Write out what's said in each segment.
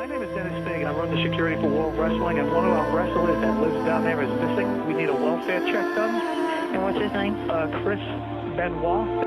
name is Dennis Fagan. I run the security for World Wrestling, and one of our wrestlers that lives down there is missing. We need a welfare check done. And what's his name? Chris Benoit.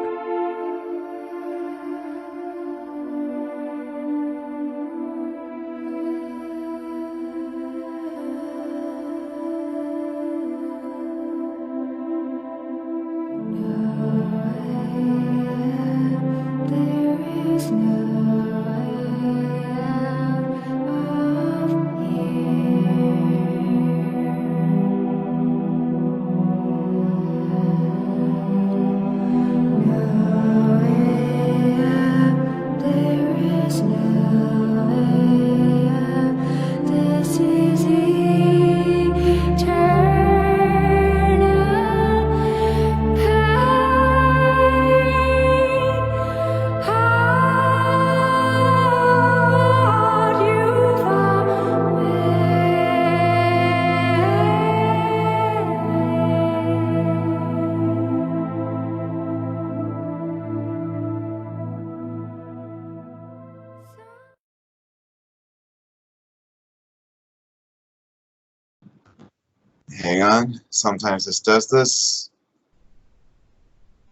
Hang on. Sometimes this does this.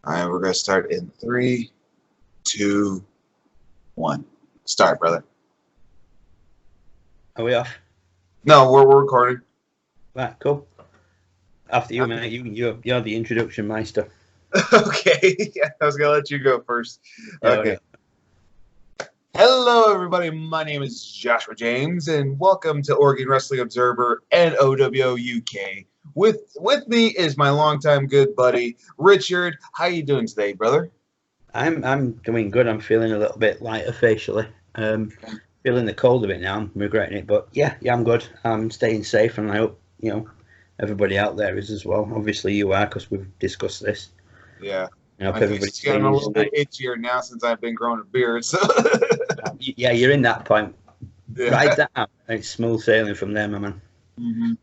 All right, we're going to start in 3, 2, 1. Start, brother. Are we off? No, we're recording. Right, cool. After you, mate. You're the introduction meister. Okay. Yeah, I was going to let you go first. Yeah, Okay. Hello, everybody. My name is Joshua James, and welcome to Oregon Wrestling Observer and OWO UK. With me is my longtime good buddy Richard. How you doing today, brother? I'm doing good. I'm feeling a little bit lighter facially. Feeling the cold a bit now. I'm regretting it, but yeah, I'm good. I'm staying safe, and I hope everybody out there is as well. Obviously, you are, because we've discussed this. Yeah. I hope My face everybody's is getting a little bit itchier now since I've been growing a beard. So. Yeah, you're in that point. Yeah. Ride that out. It's smooth sailing from there, my man. Mm-hmm.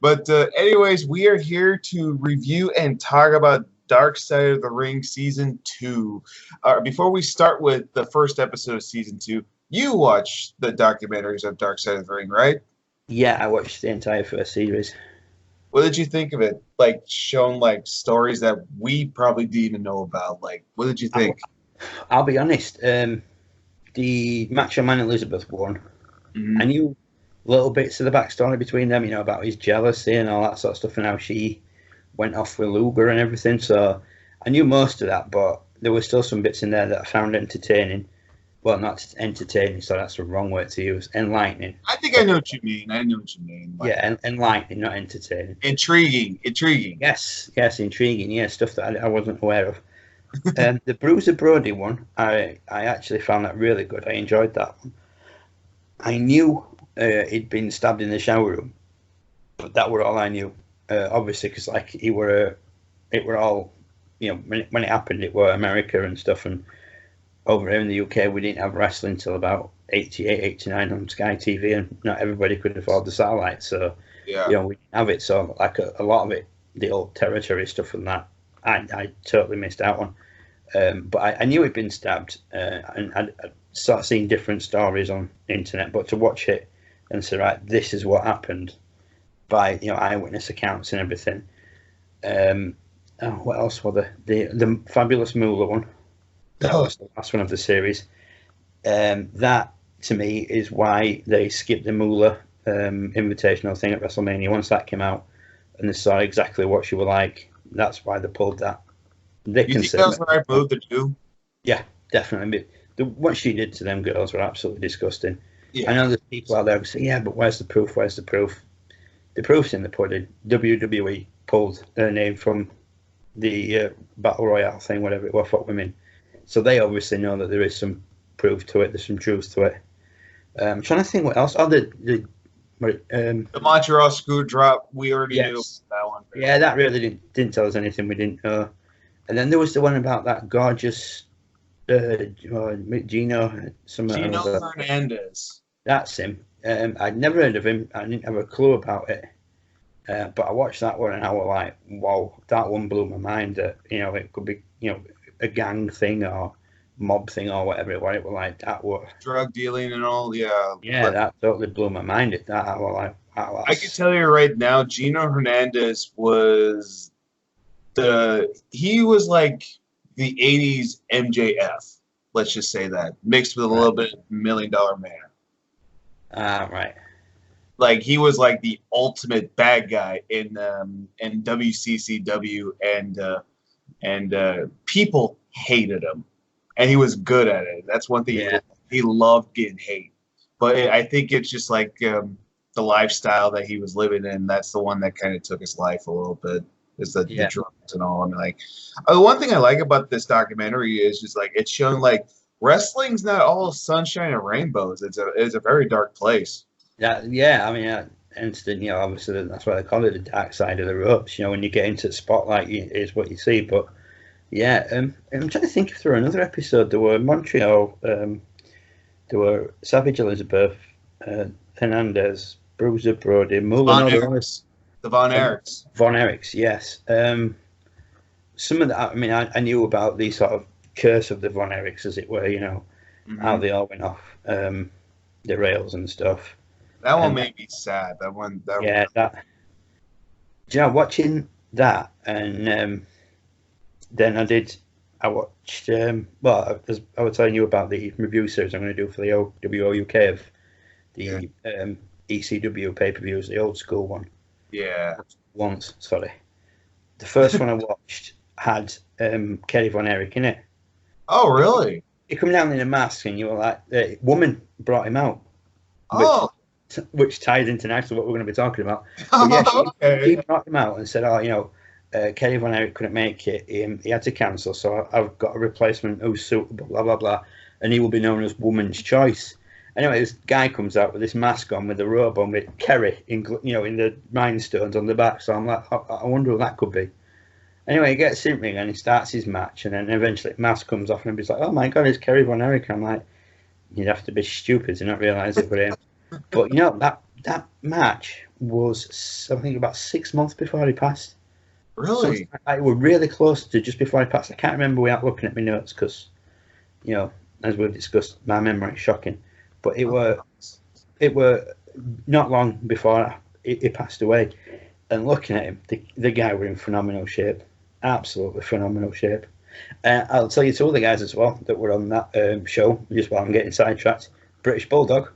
But anyways, we are here to review and talk about Dark Side of the Ring Season 2. Before we start with the first episode of Season 2, you watched the documentaries of Dark Side of the Ring, right? Yeah, I watched the entire first series. What did you think of it? Like, showing, like, stories that we probably didn't even know about. Like, what did you think? I'll be honest. The Macho Man Elizabeth one, Mm-hmm. I knew little bits of the backstory between them, about his jealousy and all that sort of stuff, and how she went off with Luger and everything. So I knew most of that, but there were still some bits in there that I found entertaining. Well, not entertaining, so that's the wrong word to use. Enlightening. I think I know what you mean. Like, yeah, enlightening, not entertaining. Intriguing. Yes, intriguing. Yeah, stuff that I wasn't aware of. The Bruiser Brody one, I actually found that really good. I enjoyed that one. I knew he'd been stabbed in the shower room, but that were all I knew. Obviously, because like it were all, when it happened, it were America and stuff, and over here in the UK, we didn't have wrestling till about 88, 89 on Sky TV, and not everybody could afford the satellite, so yeah. We didn't have it. So like a lot of it, the old territory stuff and that, I totally missed out on. But I knew he'd been stabbed, and I'd started seeing different stories on the internet. But to watch it and say, right, this is what happened by eyewitness accounts and everything. What else was the Fabulous Moolah one? That was the last one of the series. That to me is why they skipped the Moolah invitational thing at WrestleMania. Once that came out and they saw exactly what she was like, that's why they pulled that. You think that was the right move to do? Yeah, definitely. What she did to them girls were absolutely disgusting. Yeah. I know there's people out there who say, yeah, but where's the proof? Where's the proof? The proof's in the pudding. WWE pulled her name from the Battle Royale thing, whatever it was for women. So they obviously know that there is some proof to it. There's some truth to it. I'm trying to think what else. Oh, the Montreal screw drop. We already knew that one. Yeah, that really didn't tell us anything we didn't know. And then there was the one about that gorgeous Gino Hernandez. That's him. I'd never heard of him. I didn't have a clue about it. But I watched that one and I was like, wow, that one blew my mind. That it could be a gang thing or mob thing or whatever it was like that. What drug dealing and all. Yeah, yeah, that totally blew my mind at that. I was like, wow, I can tell you right now, Gino Hernandez was he was like the '80s MJF. Let's just say that, mixed with a little bit of $1 Million Man. Right. Like he was like the ultimate bad guy in WCCW, and people hated him, and he was good at it. That's one thing. Yeah. He loved getting hate, but I think it's just like the lifestyle that he was living in. That's the one that kind of took his life a little bit. Is the drugs and all. And like, the one thing I like about this documentary is just like it's shown like wrestling's not all sunshine and rainbows. It's a very dark place. Yeah. I mean, instant. Obviously that's why they call it the dark side of the ropes. When you get into the spotlight, is what you see. But yeah, I'm trying to think if there were another episode. There were Montreal. There were Savage Elizabeth, Hernandez, Bruiser Brody, Mullen. The Von Erichs. Von Erichs, yes. Some of that, I mean, I knew about the sort of curse of the Von Erichs, as it were, how they all went off the rails and stuff. That one made me sad. Watching that, and then I watched, as I was telling you about the review series I'm going to do for the OWO UK of the ECW pay-per-views, the old school one. Yeah. Sorry. The first one I watched had Kerry Von Erich in it. Oh, really? He come down in a mask, and you were like, the woman brought him out. Which ties into nicely what we're going to be talking about. But yeah, she brought him out and said, Kerry Von Erich couldn't make it. He had to cancel, so I've got a replacement who's suitable, blah, blah, blah. And he will be known as Woman's Choice. Anyway, this guy comes out with this mask on, with a robe on, with Kerry in the rhinestones on the back. So I'm like, I wonder what that could be. Anyway, he gets in ring and he starts his match, and then eventually the mask comes off, and he's like, "Oh my God, it's Kerry Von Erich." I'm like, you'd have to be stupid to not realise it, but but that match was, I think, about 6 months before he passed. Really? So I were really close to just before he passed. I can't remember without looking at my notes because, as we've discussed, my memory is shocking. But it were not long before he passed away, and looking at him, the guy were in phenomenal shape, absolutely phenomenal shape. I'll tell you two other guys as well that were on that show. Just while I'm getting sidetracked, British Bulldog.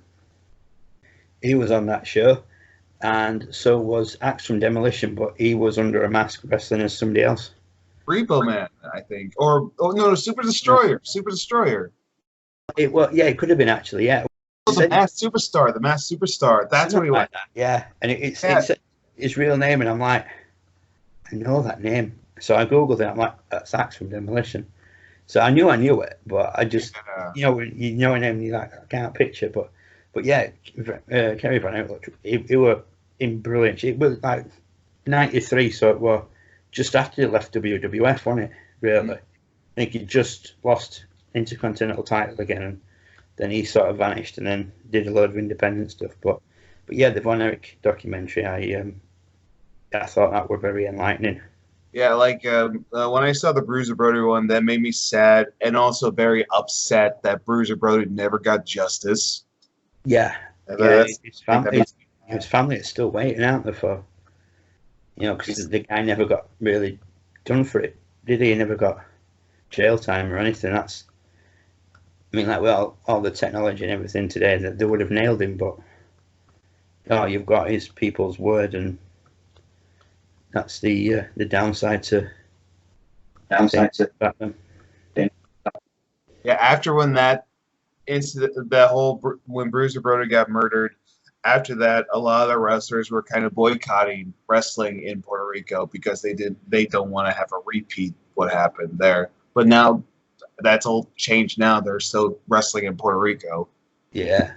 He was on that show, and so was Axe from Demolition, but he was under a mask wrestling as somebody else. Repo Man, I think, or no, Super Destroyer. Super Destroyer. It could have been actually, yeah. The Masked Superstar. That's what he was. Yeah, and it's his real name, and I'm like, I know that name. So I googled it. I'm like, that's Axe from Demolition. So I knew it, but I just, you know a name, you like, I can't picture. But yeah, Kerry Von Erich, he were in brilliant. It was like 93, so it was just after he left WWF, wasn't it? Really, I think he just lost Intercontinental title again, and then he sort of vanished, and then did a lot of independent stuff. But yeah, the Von Erich documentary, I thought that were very enlightening. Yeah, like when I saw the Bruiser Brody one, that made me sad and also very upset that Bruiser Brody never got justice. Yeah, his family is still waiting out there for, because the guy never got really done for it, did he? He never got jail time or anything. All the technology and everything today, that they would have nailed him, but you've got his people's word, and that's the downside to Batman. Yeah, after when that incident, when Bruiser Brody got murdered, after that, a lot of the wrestlers were kind of boycotting wrestling in Puerto Rico because they don't want to have a repeat what happened there. But now that's all changed. Now they're still wrestling in Puerto Rico. Yeah,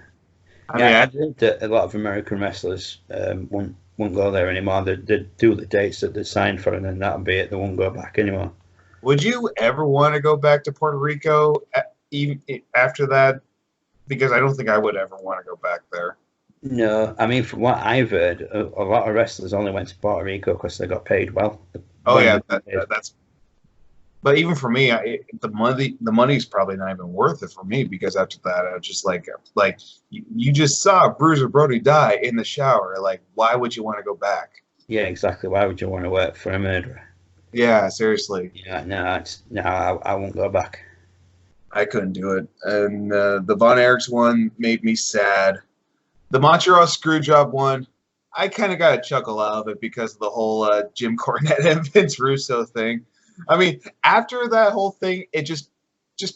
I think that a lot of American wrestlers won't go there anymore. They do the dates that they signed for, and then that'll be it. They won't go back anymore. Would you ever want to go back to Puerto Rico even after that? Because I don't think I would ever want to go back there. No, I mean, from what I've heard, a lot of wrestlers only went to Puerto Rico because they got paid well. Oh yeah, that's. But even for me, the money's probably not even worth it for me because after that, I was just like you just saw Bruiser Brody die in the shower. Like, why would you want to go back? Yeah, exactly. Why would you want to work for a murderer? Yeah, seriously, Yeah, no, I won't go back. I couldn't do it. And the Von Erichs one made me sad. The Montreal Screwjob one, I kind of got a chuckle out of it because of the whole Jim Cornette and Vince Russo thing. I mean, after that whole thing, it just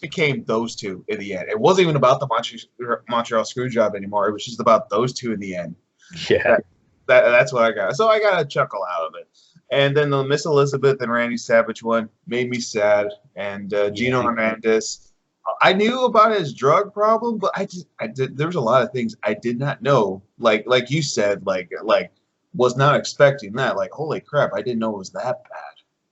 became those two in the end. It wasn't even about the Montreal Screwjob anymore. It was just about those two in the end. Yeah. That's what I got. So I got a chuckle out of it. And then the Miss Elizabeth and Randy Savage one made me sad. And Gino Hernandez, I knew about his drug problem, but there was a lot of things I did not know. Like you said, was not expecting that. Like, holy crap, I didn't know it was that bad.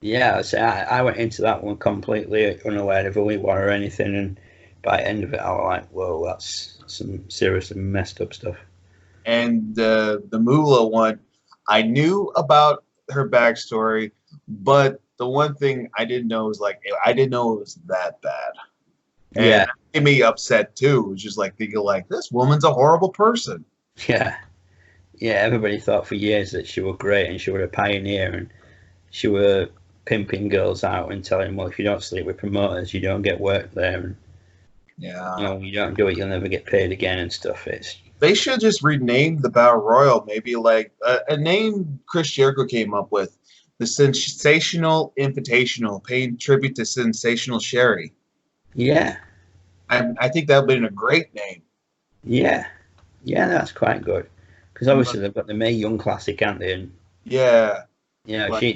Yeah, so I went into that one completely unaware of who he was or anything, and by the end of it, I was like, "Whoa, that's some seriously messed up stuff." And the Moolah one, I knew about her backstory, but the one thing I didn't know was I didn't know it was that bad. And Yeah, it made me upset too. It was just like thinking like this woman's a horrible person. yeah, yeah. Everybody thought for years that she was great and she was a pioneer and she were pimping girls out and telling them, well, if you don't sleep with promoters, you don't get work there, and Yeah. you don't do it, you'll never get paid again and stuff. They should just rename the Battle Royal, maybe like a name Chris Jericho came up with, the Sensational Invitational, paying tribute to Sensational Sherry. Yeah, I think that would have been a great name. yeah, that's quite good because obviously they've got the Mae Young Classic, haven't they? And Yeah.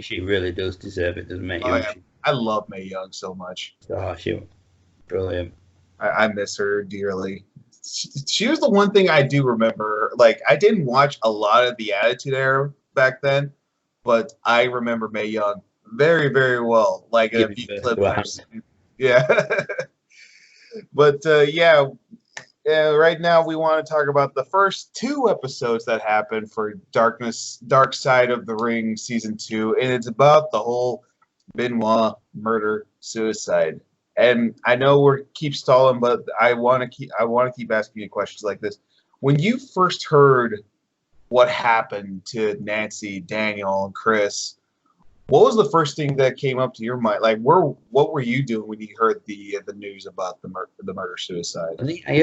she really does deserve it, doesn't Mae Young? Yeah. I love Mae Young so much. Oh, she was brilliant. I miss her dearly. She was the one thing I do remember. Like, I didn't watch a lot of the Attitude Era back then, but I remember Mae Young very, very well. Like a few clips. Yeah. But right now we want to talk about the first two episodes that happened for Dark Side of the Ring season 2, and it's about the whole Benoit murder suicide. And I know we're keep stalling, but I want to keep asking you questions like this. When you first heard what happened to Nancy, Daniel, and Chris, what was the first thing that came up to your mind? Like, what were you doing when you heard the news about the murder suicide? I think I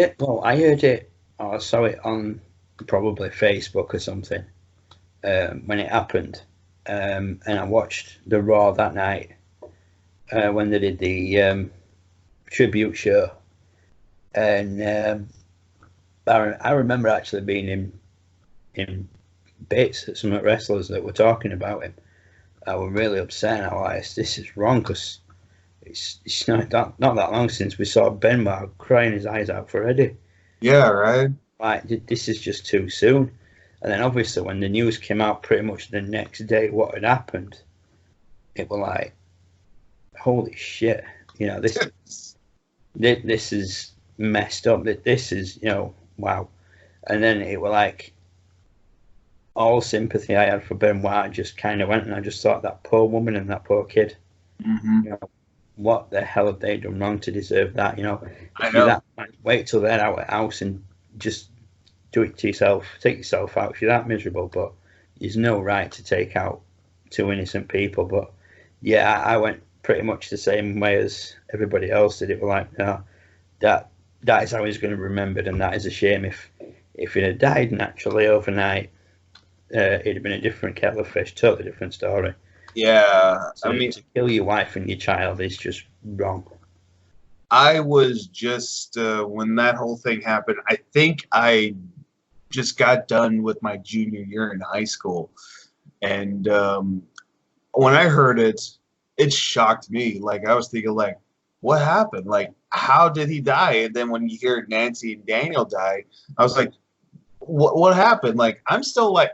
heard it. Or I saw it on probably Facebook or something when it happened, and I watched the Raw that night when they did the tribute show, and I remember actually being in bits at some wrestlers that were talking about him. I was really upset. I was like, this is wrong because it's not that long since we saw Benoit crying his eyes out for Eddie. Yeah, right. Like, this is just too soon. And then obviously when the news came out pretty much the next day what had happened, it was like, holy shit, this is messed up. This is, wow. And then it was like all sympathy I had for Benoit just kind of went, and I just thought that poor woman and that poor kid. Mm-hmm. What the hell have they done wrong to deserve that? I know. Wait till they're out of the house and just do it to yourself. Take yourself out if you're that miserable. But there's no right to take out two innocent people. But yeah, I went pretty much the same way as everybody else did. It was like, no, that is how he's going to be remembered, and that is a shame. If he had died naturally overnight, it'd have been a different kettle of fish, totally different story. Yeah, So to kill your wife and your child is just wrong. I was just when that whole thing happened, I think I just got done with my junior year in high school, and when I heard it, it shocked me. Like, I was thinking, like, what happened? Like, how did he die? And then when you hear Nancy and Daniel die, I was like, what happened? Like, I'm still like,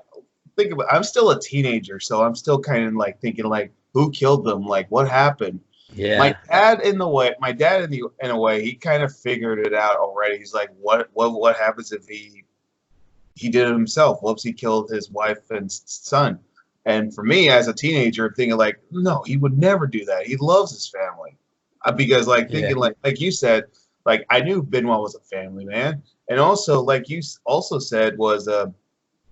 I'm still a teenager, so I'm still kind of like thinking, like, who killed them? Like, what happened? Yeah. My dad in a way, he kind of figured it out already. He's like, what happens if he did it himself? What if he killed his wife and son? And for me, as a teenager, thinking like, no, he would never do that. He loves his family, because like thinking like you said, like I knew Benoit was a family man, and also like you also said was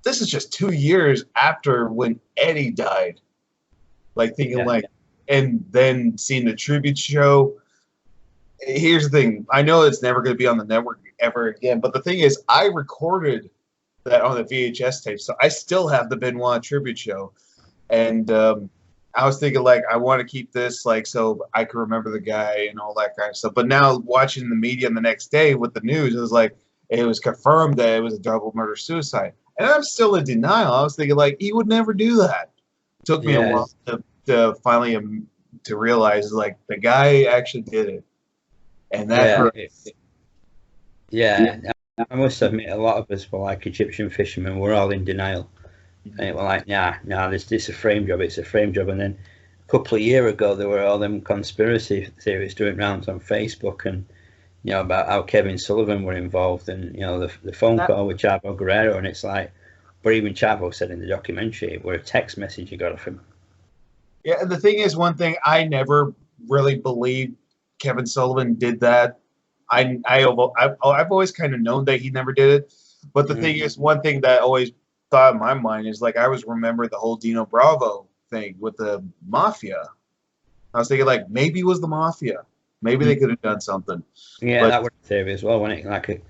this is just 2 years after when Eddie died. Like thinking and then seeing the tribute show. Here's the thing. I know it's never going to be on the network ever again, but the thing is, I recorded that on the VHS tape, so I still have the Benoit tribute show. And I was thinking, like, I want to keep this, like, so I can remember the guy and all that kind of stuff. But now watching the media the next day with the news, it was like, it was confirmed that it was a double murder-suicide. And I'm still in denial. I was thinking, like, he would never do that. It took me a while to finally to realize, like, the guy actually did it. And that hurts. Yeah, I must admit, a lot of us were like Egyptian fishermen. We're all in denial. And we're like, nah, this is a frame job. It's a frame job. And then a couple of years ago, there were all them conspiracy theories doing rounds on Facebook, and about how Kevin Sullivan were involved, and the phone call with Chavo Guerrero, and it's like, but even Chavo said in the documentary, it were a text message he got off him. Yeah, and the thing is, one thing I never really believed Kevin Sullivan did that. I've always kind of known that he never did it, but the thing is, one thing that always thought in my mind is like I always remember the whole Dino Bravo thing with the mafia. I was thinking like maybe it was the mafia, maybe they could have done something. Yeah, but that was a theory as well. When it like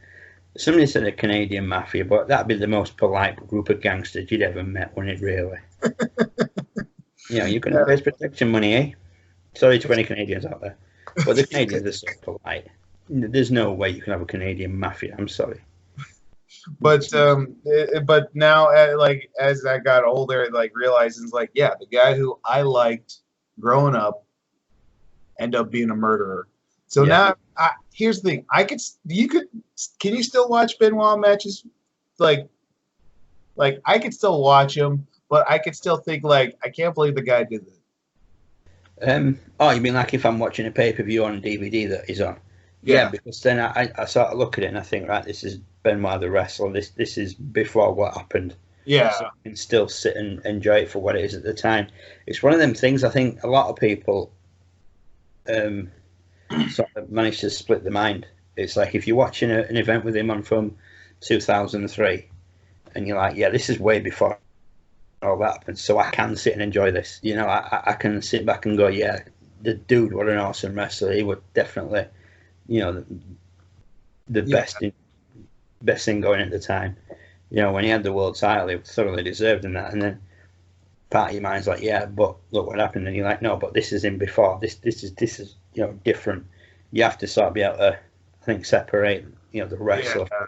somebody said a Canadian mafia, but that'd be the most polite group of gangsters you'd ever met, wouldn't it? Really? You can raise protection money, eh? Sorry to any Canadians out there, but the Canadians are so polite. There's no way you can have a Canadian mafia. I'm sorry. But now, like as I got older, like realizing, like, yeah, the guy who I liked growing up ended up being a murderer. So now, here's the thing: can you still watch Benoit matches? Like I could still watch them, but I could still think like, I can't believe the guy did that. Oh, you mean like if I'm watching a pay-per-view on DVD that is on? Yeah, because then I sort of look at it and I think, right, this is Benoit the wrestler. This is before what happened. Yeah. So I can still sit and enjoy it for what it is at the time. It's one of them things I think a lot of people sort of manage to split the mind. It's like if you're watching an event with him on from 2003 and you're like, yeah, this is way before all that happened, so I can sit and enjoy this. I can sit back and go, yeah, the dude, what an awesome wrestler. He would definitely... the best thing going at the time. When he had the world title, he thoroughly deserved that. And then part of your mind's like, yeah, but look what happened. And you're like, no, but this is him before. This is different. You have to sort of be able to, I think, separate the wrestler. Yeah.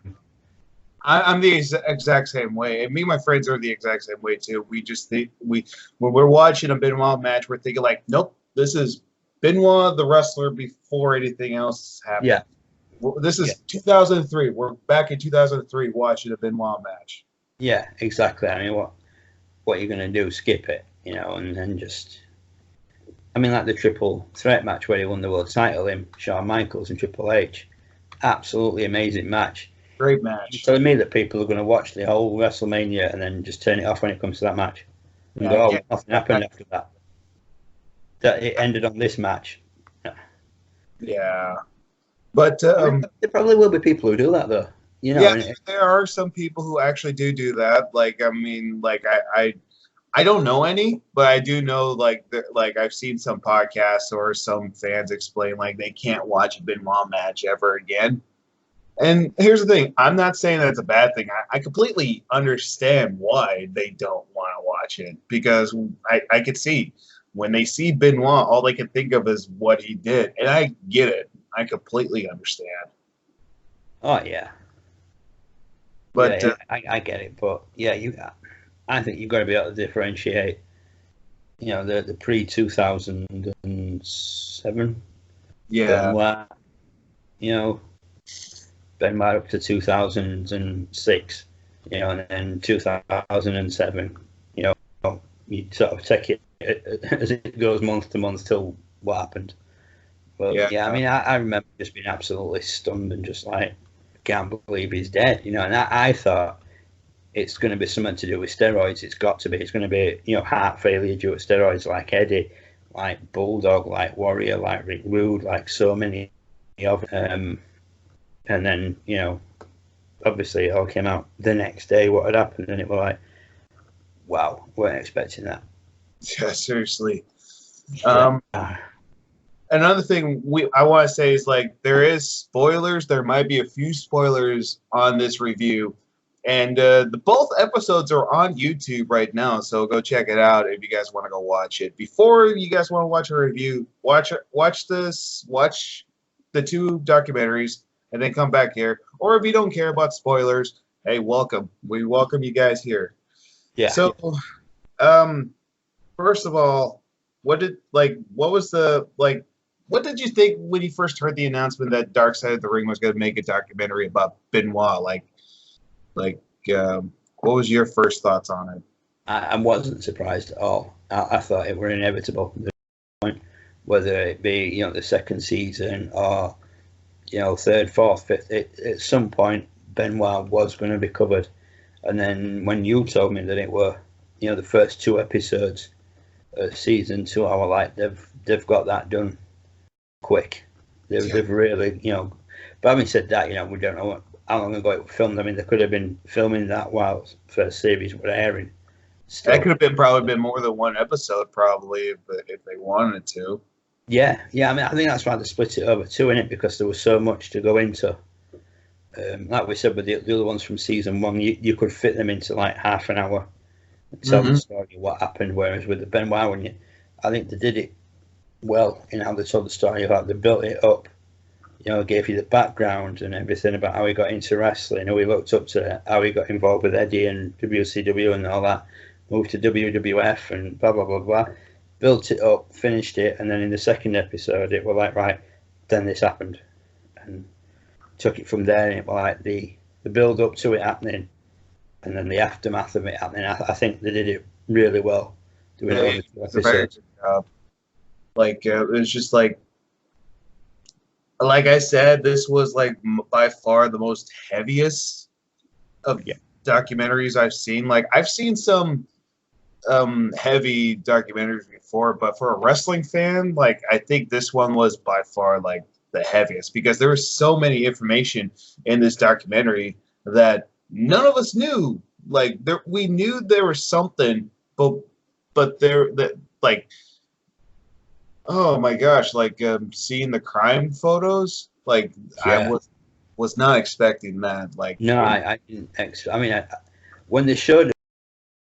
I'm the exact same way, and me and my friends are the exact same way too. We just think when we're watching a Benoit match, we're thinking like, nope, this is Benoit the wrestler before anything else happened. Yeah. This is 2003. We're back in 2003 watching a Benoit match. Yeah, exactly. I mean, what you're going to do, skip it, and then just... I mean, like the triple threat match where he won the world title, him, Shawn Michaels and Triple H. Absolutely amazing match. Great match. You're telling me that people are going to watch the whole WrestleMania and then just turn it off when it comes to that match? And go, oh, nothing happened after that. That it ended on this match. Yeah. But there probably will be people who do that, though. There are some people who actually do that. Like, I mean, like I don't know any, but I do know like I've seen some podcasts or some fans explain like they can't watch a Benoit match ever again. And here's the thing: I'm not saying that it's a bad thing. I completely understand why they don't want to watch it, because I could see when they see Benoit, all they can think of is what he did, and I get it. I completely understand. Oh yeah, but I get it. But yeah, I think you've got to be able to differentiate. The pre-2007. Yeah. Benoit up to 2006. And then 2007. You sort of take it as it goes month to month till what happened. But I mean, I remember just being absolutely stunned and just like, I can't believe he's dead. And I thought it's going to be something to do with steroids. It's got to be. It's going to be, heart failure due to steroids, like Eddie, like Bulldog, like Warrior, like Rick Rude, like so many of them. And then, obviously it all came out the next day what had happened, and it was like, wow, weren't expecting that. Yeah, seriously. Another thing I want to say is, like, there is spoilers. There might be a few spoilers on this review. And the both episodes are on YouTube right now, so go check it out if you guys want to go watch it. Before you guys want to watch a review, watch the 2 documentaries, and then come back here. Or if you don't care about spoilers, hey, welcome. We welcome you guys here. Yeah. So, first of all, what did you think when you first heard the announcement that Dark Side of the Ring was going to make a documentary about Benoit? What was your first thoughts on it? I wasn't surprised at all. I thought it were inevitable. Whether it be, the second season or, third, fourth, fifth, at some point Benoit was going to be covered. And then when you told me that it were, the first 2 episodes of season 2, I was like, they've got that done quick. They've really, But having said that, we don't know how long ago it was filmed. I mean, they could have been filming that while first series were airing. Still. That could have probably been more than 1 episode, probably, if they wanted to. Yeah. I mean, I think that's why they split it over 2, innit? Because there was so much to go into. Like we said with the other ones from season 1, you could fit them into like half an hour and tell the story of what happened. Whereas with the Benoit one, I think they did it well in how they told the story about they built it up. Gave you the background and everything about how he got into wrestling, how he looked up to, how he got involved with Eddie and WCW and all that, moved to WWF and blah, blah, blah, blah. Built it up, finished it, and then in the second episode, it was like, right, then this happened. And took it from there, and it was like the build up to it happening and then the aftermath of it happening. I think they did it really well doing all the 2 episodes. A very good job. It was just like I said, this was by far the most heaviest of documentaries I've seen. I've seen some heavy documentaries before, but for a wrestling fan, I think this one was by far the heaviest, because there was so many information in this documentary that none of us knew. We knew there was something, but oh my gosh, seeing the crime photos, I was not expecting that. No, I didn't. I mean, when they showed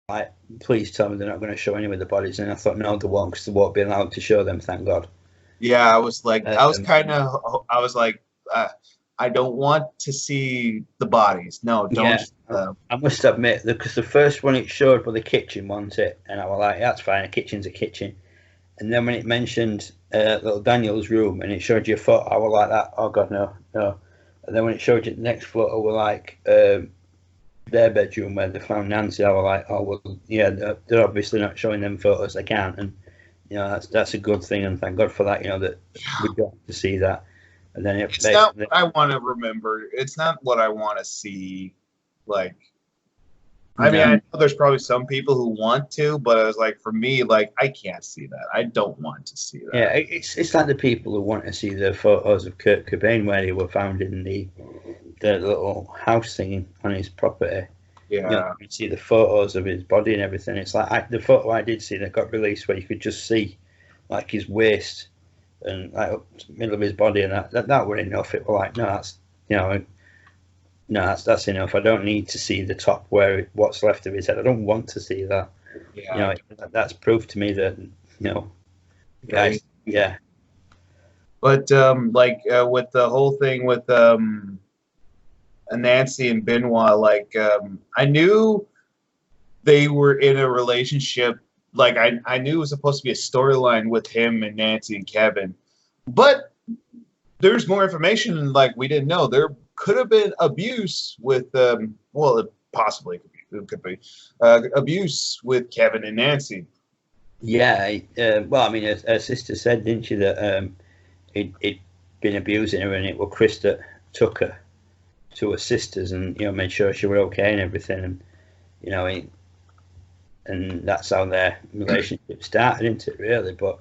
it, please tell me they're not going to show any of the bodies, and I thought, no, they won't, because they won't be allowed to show them, thank God. Yeah, I was I don't want to see the bodies. No, don't. Yeah, I must admit, because the first one it showed was the kitchen, wasn't it? And I was like, that's fine, a kitchen's a kitchen. And then when it mentioned little Daniel's room and it showed you a photo, I was like that. Oh God, no. And then when it showed you the next photo, were like their bedroom where they found Nancy. I was like, oh well, yeah, they're obviously not showing them photos. They can't, and that's a good thing, and thank God for that. That we got to see that. And then it's not what I want to remember. It's not what I want to see. I mean, I know there's probably some people who want to, but I was for me, I can't see that. I don't want to see that. Yeah, it's like the people who want to see the photos of Kurt Cobain where they were found in the little house thing on his property. Yeah. You see the photos of his body and everything. It's like the photo I did see that got released where you could just see his waist and up the middle of his body, and that were enough. It was like, no, that's that's enough. I don't need to see the top what's left of his head. I don't want to see that. Yeah. That's proof to me that guys. Yeah. But with the whole thing with Nancy and Benoit, I knew they were in a relationship. I knew it was supposed to be a storyline with him and Nancy and Kevin, but there's more information we didn't know. There could have been abuse with possibly it could be abuse with Kevin and Nancy. Yeah, well, I mean, her sister said, didn't she, that he'd been abusing her, and it was Chris that took her to her sisters and made sure she were okay and everything. And you know, and that's how their relationship started, isn't it, really? But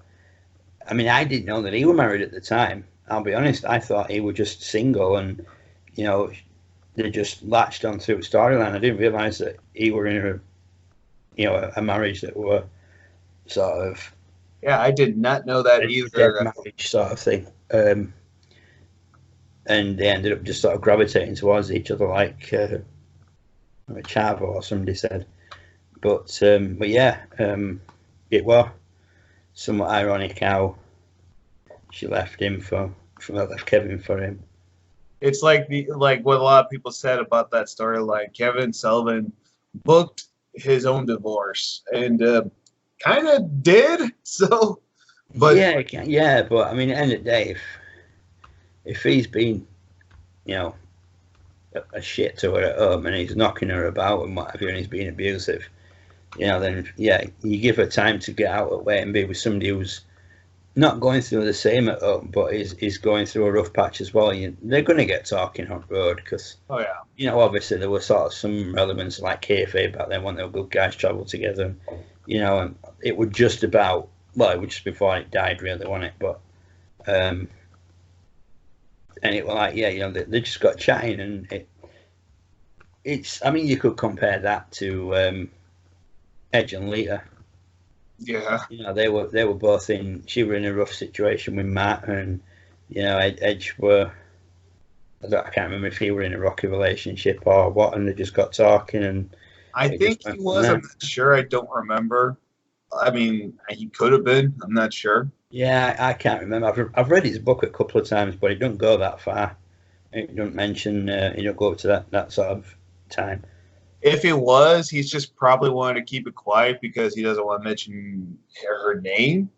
I mean, I didn't know that he was married at the time. I'll be honest, I thought he was just single, and you know, they just latched on through the storyline. I didn't realise that he were in a marriage that were sort of I did not know that a either. dead marriage sort of thing. And they ended up just sort of gravitating towards each other, like Chavo or somebody said. But yeah, it was somewhat ironic how she left Kevin for him. It's like what a lot of people said about that story. Like Kevin Sullivan booked his own divorce and kind of did so. But yeah. But I mean, at the end of the day, if he's been, you know, a shit to her at home and he's knocking her about and what have you, and he's being abusive, you know, then yeah, you give her time to get out of the way and be with somebody who's not going through the same at home, but is going through a rough patch as well. They're going to get talking on the road because, you know, obviously there was sort of some relevance like kayfabe back then when they were good guys travel together, and, you know, and it was just about, well, it was just before it died really, wasn't it? But and it was like, yeah, you know, they just got chatting, and it's, I mean, you could compare that to Edge and Lita. Yeah, you know, they were both she were in a rough situation with Matt, and you know, Edge were, I can't remember if he were in a rocky relationship or what, and they just got talking, and I think he was. I'm not sure. I don't remember. I mean, he could have been. I'm not sure. Yeah, I can't remember. I've read his book a couple of times, but it doesn't go that far. It doesn't mention. It don't go up to that sort of time. If it was, he's just probably wanted to keep it quiet because he doesn't want to mention her name.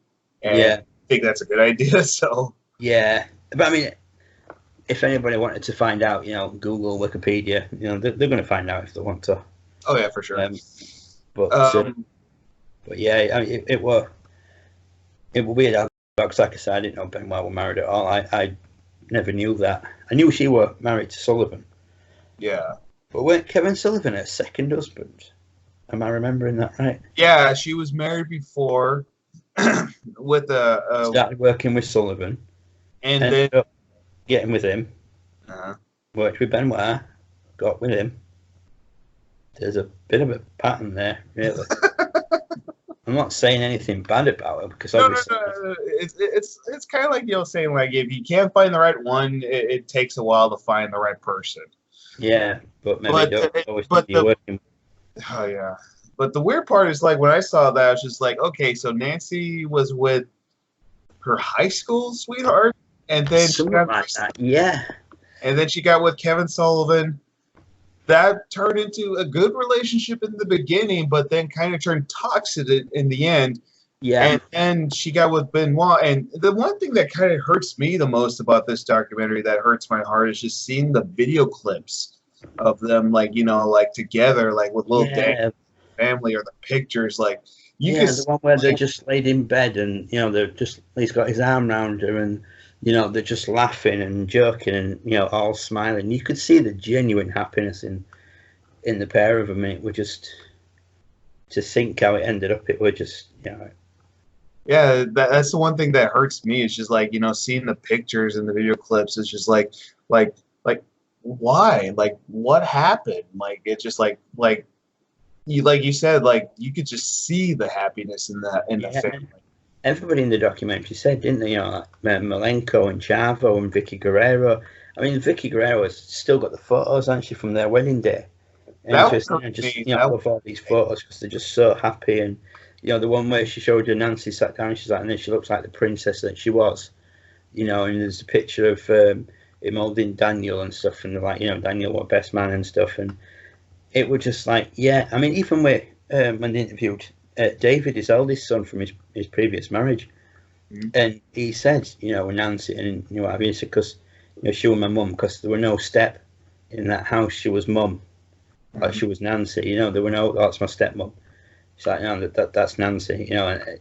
And I think that's a good idea. So yeah, but I mean, if anybody wanted to find out, you know, Google, Wikipedia, you know, they're going to find out if they want to. Oh yeah, for sure. But yeah, I mean, it was weird because, like I said, I didn't know Benoit were married at all. I never knew that. I knew she were married to Sullivan. Yeah. But weren't Kevin Sullivan her second husband? Am I remembering that right? Yeah, she was married before with started working with Sullivan, and then getting with him. Worked with Benoit, got with him. There's a bit of a pattern there, really. I'm not saying anything bad about her because obviously no. It's kind of like, you know, saying like if you can't find the right one, it takes a while to find the right person. Yeah, but maybe don't always be working. Oh yeah, but the weird part is like when I saw that, I was just like, okay, so Nancy was with her high school sweetheart, and then and then she got with Kevin Sullivan. That turned into a good relationship in the beginning, but then kind of turned toxic in the end. Yeah. And then she got with Benoit. And the one thing that kind of hurts me the most about this documentary, that hurts my heart, is just seeing the video clips of them, like, you know, like together, like with little family, or the pictures. Like, the one where they're just laid in bed and, you know, he's got his arm around her and, you know, they're just laughing and joking and, you know, all smiling. You could see the genuine happiness in the pair of them. And it was just, to think how it ended up, it was just, you know. Yeah, that's the one thing that hurts me. It's just like, you know, seeing the pictures and the video clips. It's just like why? Like, what happened? Like, it's just like you said, like you could just see the happiness in the family. Everybody in the documentary said, didn't they? You know, like Malenko and Chavo and Vicky Guerrero. I mean, Vicky Guerrero has still got the photos, hasn't she, from their wedding day? And I love all these photos because they're just so happy. And you know, the one where she showed you Nancy sat down, she's like, and then she looks like the princess that she was. You know, and there's a picture of him holding Daniel and stuff, and they're like, you know, Daniel, what best man and stuff. And it was just like, yeah. I mean, even with when they interviewed David, his eldest son from his previous marriage, and he said, you know, Nancy, and you know, I mean, because you know, she was my mum, because there were no step in that house. She was mum, or she was Nancy. You know, there were no, that's my stepmom. It's like, no, that's Nancy. You know, and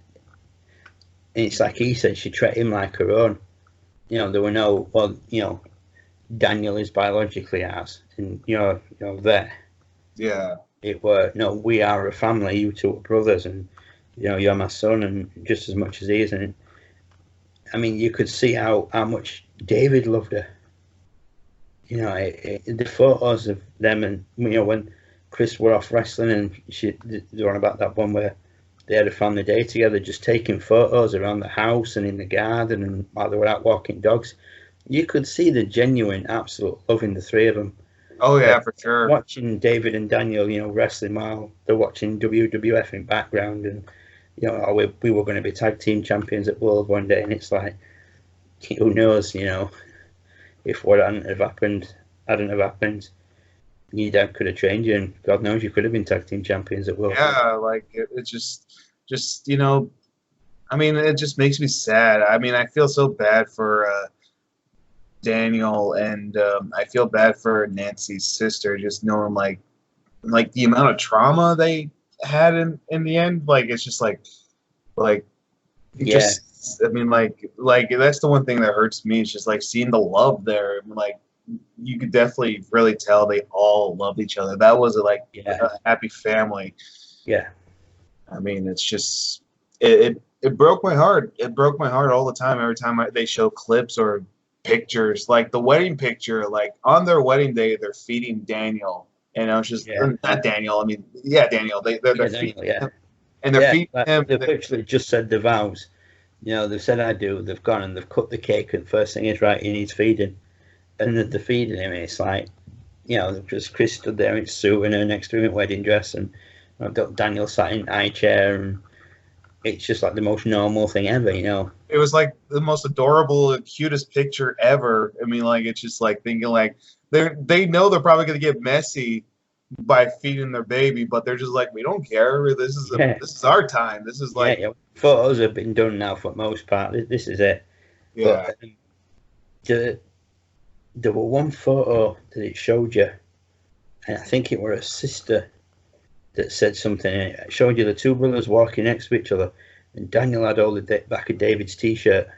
it's like he said, she treated him like her own. You know, there were no, well, you know, Daniel is biologically ours, and you know there. Yeah. it were, no, we are a family. You two are brothers, and you're my son, and just as much as he is. And I mean, you could see how much David loved her. The photos of them, and when Chris were off wrestling, and they were on about that one where they had a family day together, just taking photos around the house and in the garden, and while they were out walking dogs. You could see the genuine, absolute love in the three of them. Oh yeah, for sure. Watching David and Daniel, wrestling while they're watching WWF in background, and we were going to be tag team champions at World one day, and it's like, who knows, if what hadn't have happened, your dad could have trained you, and God knows you could have been tag team champions at World. Yeah, like it just I mean, it just makes me sad. I mean, I feel so bad for Daniel, and I feel bad for Nancy's sister, just knowing like the amount of trauma they had in the end. Like it's just like Yeah. just I mean like that's the one thing that hurts me. It's just like seeing the love there. Like you could definitely really tell they all loved each other. That was a happy family. Yeah. I mean, it's just it broke my heart. It broke my heart all the time. Every time they show clips or pictures, like the wedding picture, like on their wedding day, they're feeding Daniel. And I was just not Daniel. I mean, Daniel. They're feeding him, and they're feeding him. They've actually just said the vows. They've said I do. They've gone and they've cut the cake. And first thing is right, he needs feeding, and they're feeding him. And it's like, just Chris stood there in suit and her next to him in wedding dress, and Daniel sat in high chair, and it's just like the most normal thing ever, It was like the most adorable, cutest picture ever. I mean, like it's just like thinking like they know they're probably gonna get messy by feeding their baby, but they're just like, we don't care. This is our time. This is like photos have been done now for the most part. This is it. Yeah. But, there were one photo that it showed you, and I think it were a sister that said something. And it showed you the two brothers walking next to each other, and Daniel had all the back of David's t-shirt,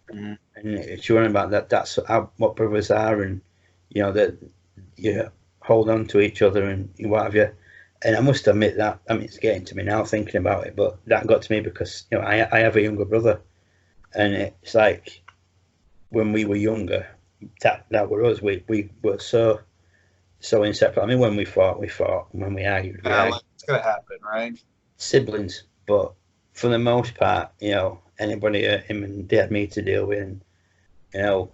and it's showing about that. That's what brothers are, and that you hold on to each other and what have you. And I must admit that, I mean, it's getting to me now thinking about it, but that got to me because I have a younger brother, and it's like when we were younger, that were us. We were so inseparable. I mean, when we fought. When we argued, it's gonna happen, right? Siblings, but for the most part, anybody him and they had me to deal with, and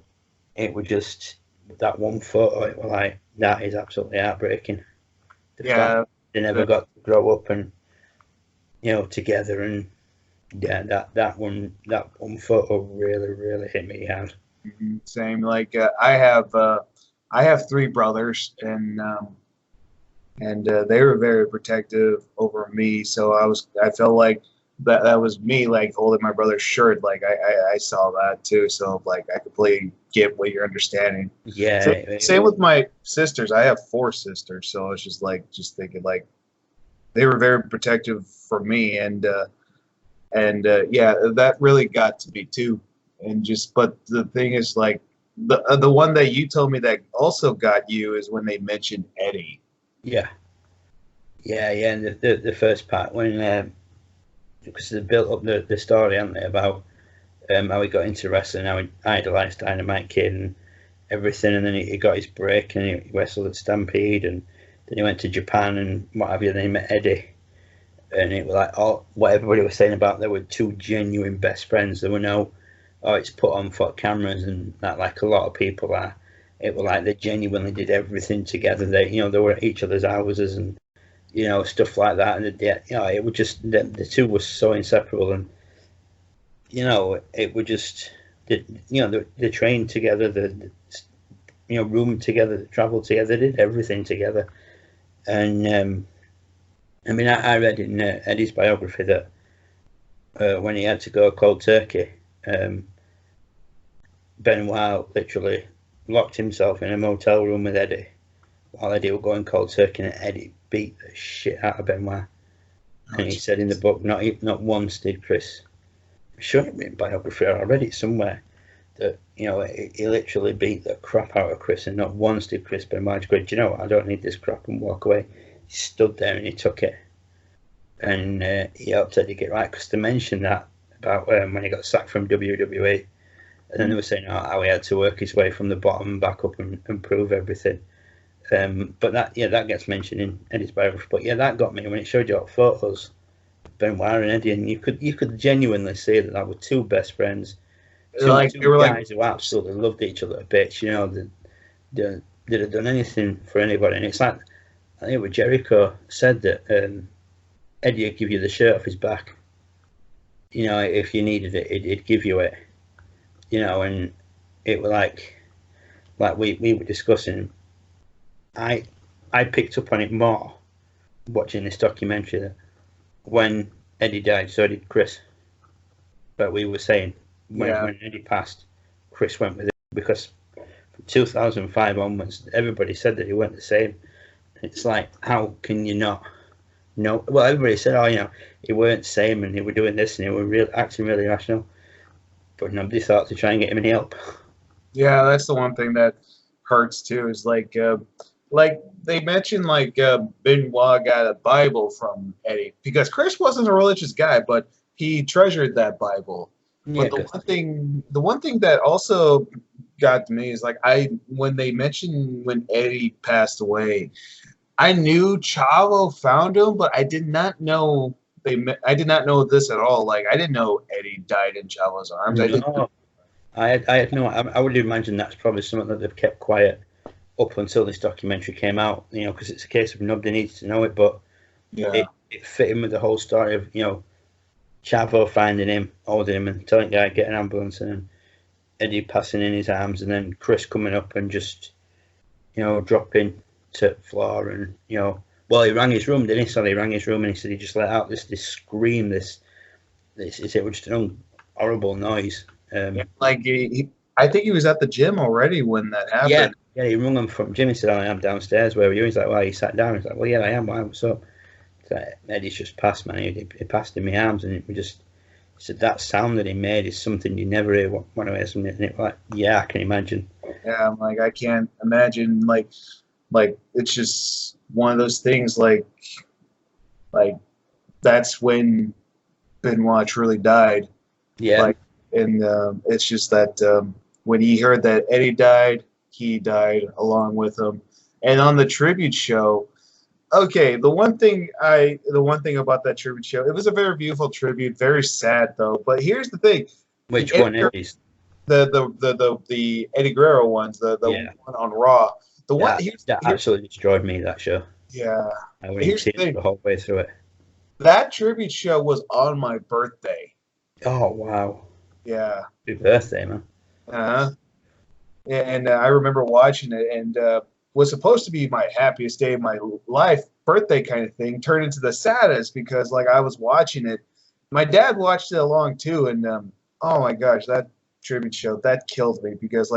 it was just that one photo. It was like, that is absolutely heartbreaking. They never got to grow up and together, and that one photo really hit me hard. Same. Like I have three brothers, and they were very protective over me. So I felt like that was me, like holding my brother's shirt. Like I saw that too. So like I completely get what you're understanding. Yeah. Same with my sisters. I have four sisters, so it's just thinking like they were very protective for me, and that really got to me too. And but the thing is, like the one that you told me that also got you is when they mentioned Eddie. Yeah. And the first part when because they built up the story, haven't they, about how he got into wrestling, how he idolised Dynamite Kid and everything, and then he got his break and he wrestled at Stampede, and then he went to Japan and what have you. Then he met Eddie, and it was like what everybody was saying about there were two genuine best friends. There were no, it's put on for cameras and that, like a lot of people are. It was like they genuinely did everything together. They were at each other's houses and stuff like that. And it was just the two were so inseparable, and it would just they trained together, the roomed together, they travelled together, they did everything together. And I mean, I read in Eddie's biography that when he had to go cold turkey, Benoit literally locked himself in a motel room with Eddie while Eddie was going cold turkey, and Eddie beat the shit out of Benoit. And he said in the book, not once did Chris, I'm sure it in biography, or I read it somewhere, that he literally beat the crap out of Chris, and not once did Chris Benoit go, do you know what, I don't need this crap, and walk away. stood there and he took it, and he helped Eddie get right, because they mentioned that about when he got sacked from WWE, and then they were saying how he had to work his way from the bottom back up and improve everything. But that gets mentioned in Eddie's biography. But yeah, that got me when it showed you all photos, Benoit and Eddie, and you could genuinely see that were two best friends, two guys who absolutely loved each other a bit. You know, they'd have done anything for anybody. And it's like, I think it was Jericho said that Eddie would give you the shirt off his back. You know, if you needed it, he'd give you it. You know, and it was like we were discussing. I picked up on it more watching this documentary that when Eddie died, so did Chris. But we were saying when Eddie passed, Chris went with it, because from 2005 onwards, everybody said that he weren't the same. It's like, how can you not know? Well, everybody said, oh, you know, he weren't the same and he were doing this and he were acting really rational. But nobody thought to try and get him any help. Yeah, that's the one thing that hurts too, is like they mentioned Benoit got a Bible from Eddie, because Chris wasn't a religious guy, but he treasured that Bible. Yeah, but the one thing that also got to me is when they mentioned when Eddie passed away, I knew Chavo found him, but I did not know I did not know this at all. Like, I didn't know Eddie died in Chavo's arms. No, I had no. I would imagine that's probably something that they've kept quiet up until this documentary came out, you know, because it's a case of nobody needs to know it, but it fit in with the whole story of, you know, Chavo finding him, holding him, and telling the guy get an ambulance, and then Eddie passing in his arms, and then Chris coming up and just, you know, dropping to the floor, and, you know, well, he rang his room, didn't he? So he rang his room, and he said he just let out this scream, it was just an horrible noise. I think he was at the gym already when that happened. Yeah, he rung him from Jimmy, said, I am downstairs, where were you? He's like, well, he sat down. He's like, well, yeah, I am. Why? What's up? Eddie's just passed, man. He passed in my arms, and he said that sound that he made is something you never hear when I hear something. And it was like, yeah, I can imagine. Yeah, I'm like, I can't imagine, like it's just one of those things, like that's when Benoit truly died. Yeah. And it's just that when he heard that Eddie died, he died along with him. And on the tribute show, okay, the one thing about that tribute show, it was a very beautiful tribute, very sad though. But here's the thing: which one, Eddie? The Eddie Guerrero ones, the one on Raw. That absolutely destroyed me, that show. Yeah, I wouldn't see it the whole way through it. That tribute show was on my birthday. Oh wow! Yeah, happy birthday, man. And I remember watching it, and was supposed to be my happiest day of my life, birthday kind of thing, turned into the saddest, because I was watching it. My dad watched it along too, and oh my gosh, that tribute show, that killed me, because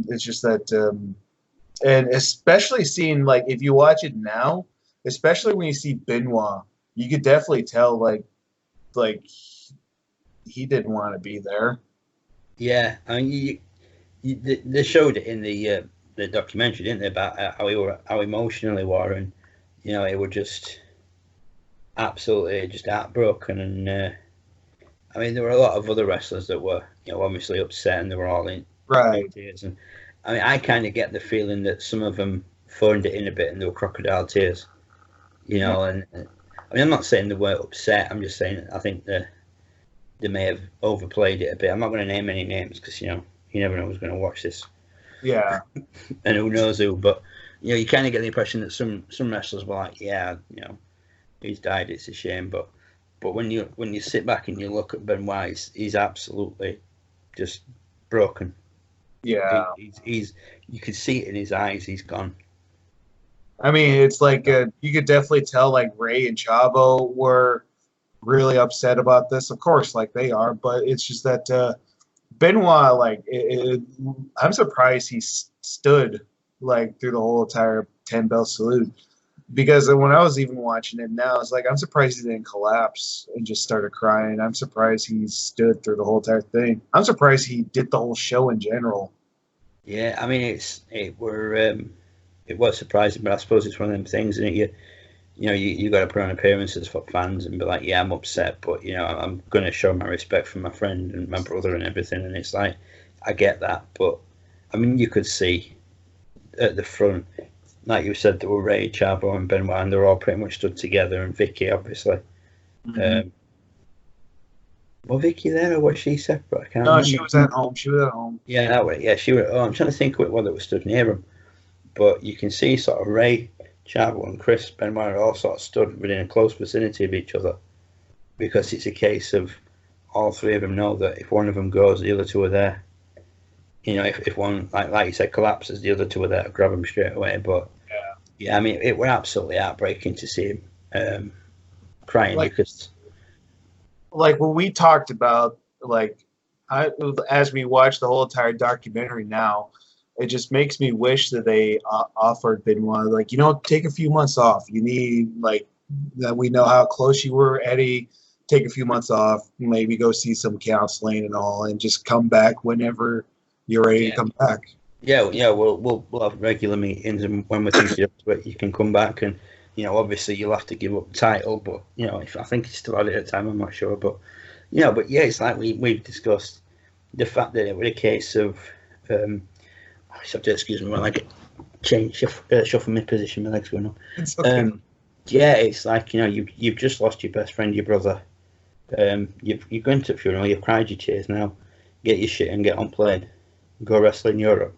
it's just that, and especially seeing, if you watch it now, especially when you see Benoit, you could definitely tell he didn't want to be there. Yeah, I mean, they showed it in the documentary, didn't they, about how emotionally were, and you know, it was just absolutely just heartbroken. And I mean, there were a lot of other wrestlers that were, you know, obviously upset, and they were all in tears. And I mean, I kind of get the feeling that some of them phoned it in a bit, and they were crocodile tears, you know. And I mean, I'm not saying they weren't upset. I'm just saying I think they may have overplayed it a bit. I'm not going to name any names, because, you know, you never know who's going to watch this. Yeah. And who knows who. But, you know, you kind of get the impression that some wrestlers were like, yeah, you know, he's died, it's a shame. But when you sit back and you look at Benoit, he's absolutely just broken. Yeah. He's you could see it in his eyes. He's gone. I mean, it's like you could definitely tell Ray and Chavo were really upset about this. Of course, they are, but it's just that Benoit, I'm surprised he stood through the whole entire 10-bell salute, because when I was even watching it now, it's I'm surprised he didn't collapse and just started crying. I'm surprised he stood through the whole entire thing. I'm surprised he did the whole show in general. Yeah, I mean it was surprising, but I suppose it's one of them things, and you got to put on appearances for fans and be like, yeah, I'm upset, but I'm going to show my respect for my friend and my brother and everything, and it's like I get that, but I mean you could see at the front, like you said, there were Ray, Chavo, and Benoit, and they're all pretty much stood together, and Vicky obviously. Mhm. Was Vicky there or was she separate? I can't No, remember. she was at home. She was at home. Yeah, that way. Yeah, she was. Oh, I'm trying to think of what that was stood near him. But you can see sort of Ray, Chavo, and Chris Benoit are all sort of stood within a close vicinity of each other because it's a case of all three of them know that if one of them goes, the other two are there. If one, like you said, collapses, the other two are there to grab him straight away. But yeah, I mean, it was absolutely heartbreaking to see him crying Like, because like when we talked about, like, as we watch the whole entire documentary now, it just makes me wish that they offered Benoit, like, take a few months off. You need, like, that we know how close you were, Eddie. Take a few months off, maybe go see some counseling and all, and just come back whenever you're ready to come back. yeah, we'll have regular meetings, and when we're thinking up to it, you can come back, and obviously you'll have to give up the title, but if I think he still had it at the time, I'm not sure, but but yeah, it's like we've discussed the fact that it was a case of I just have to excuse me when I get shuffle my position, my legs going up. It's okay. Yeah, it's like you've just lost your best friend, your brother. You've gone to the funeral, you've cried your tears. Now get your shit and get on plane, go wrestle in Europe.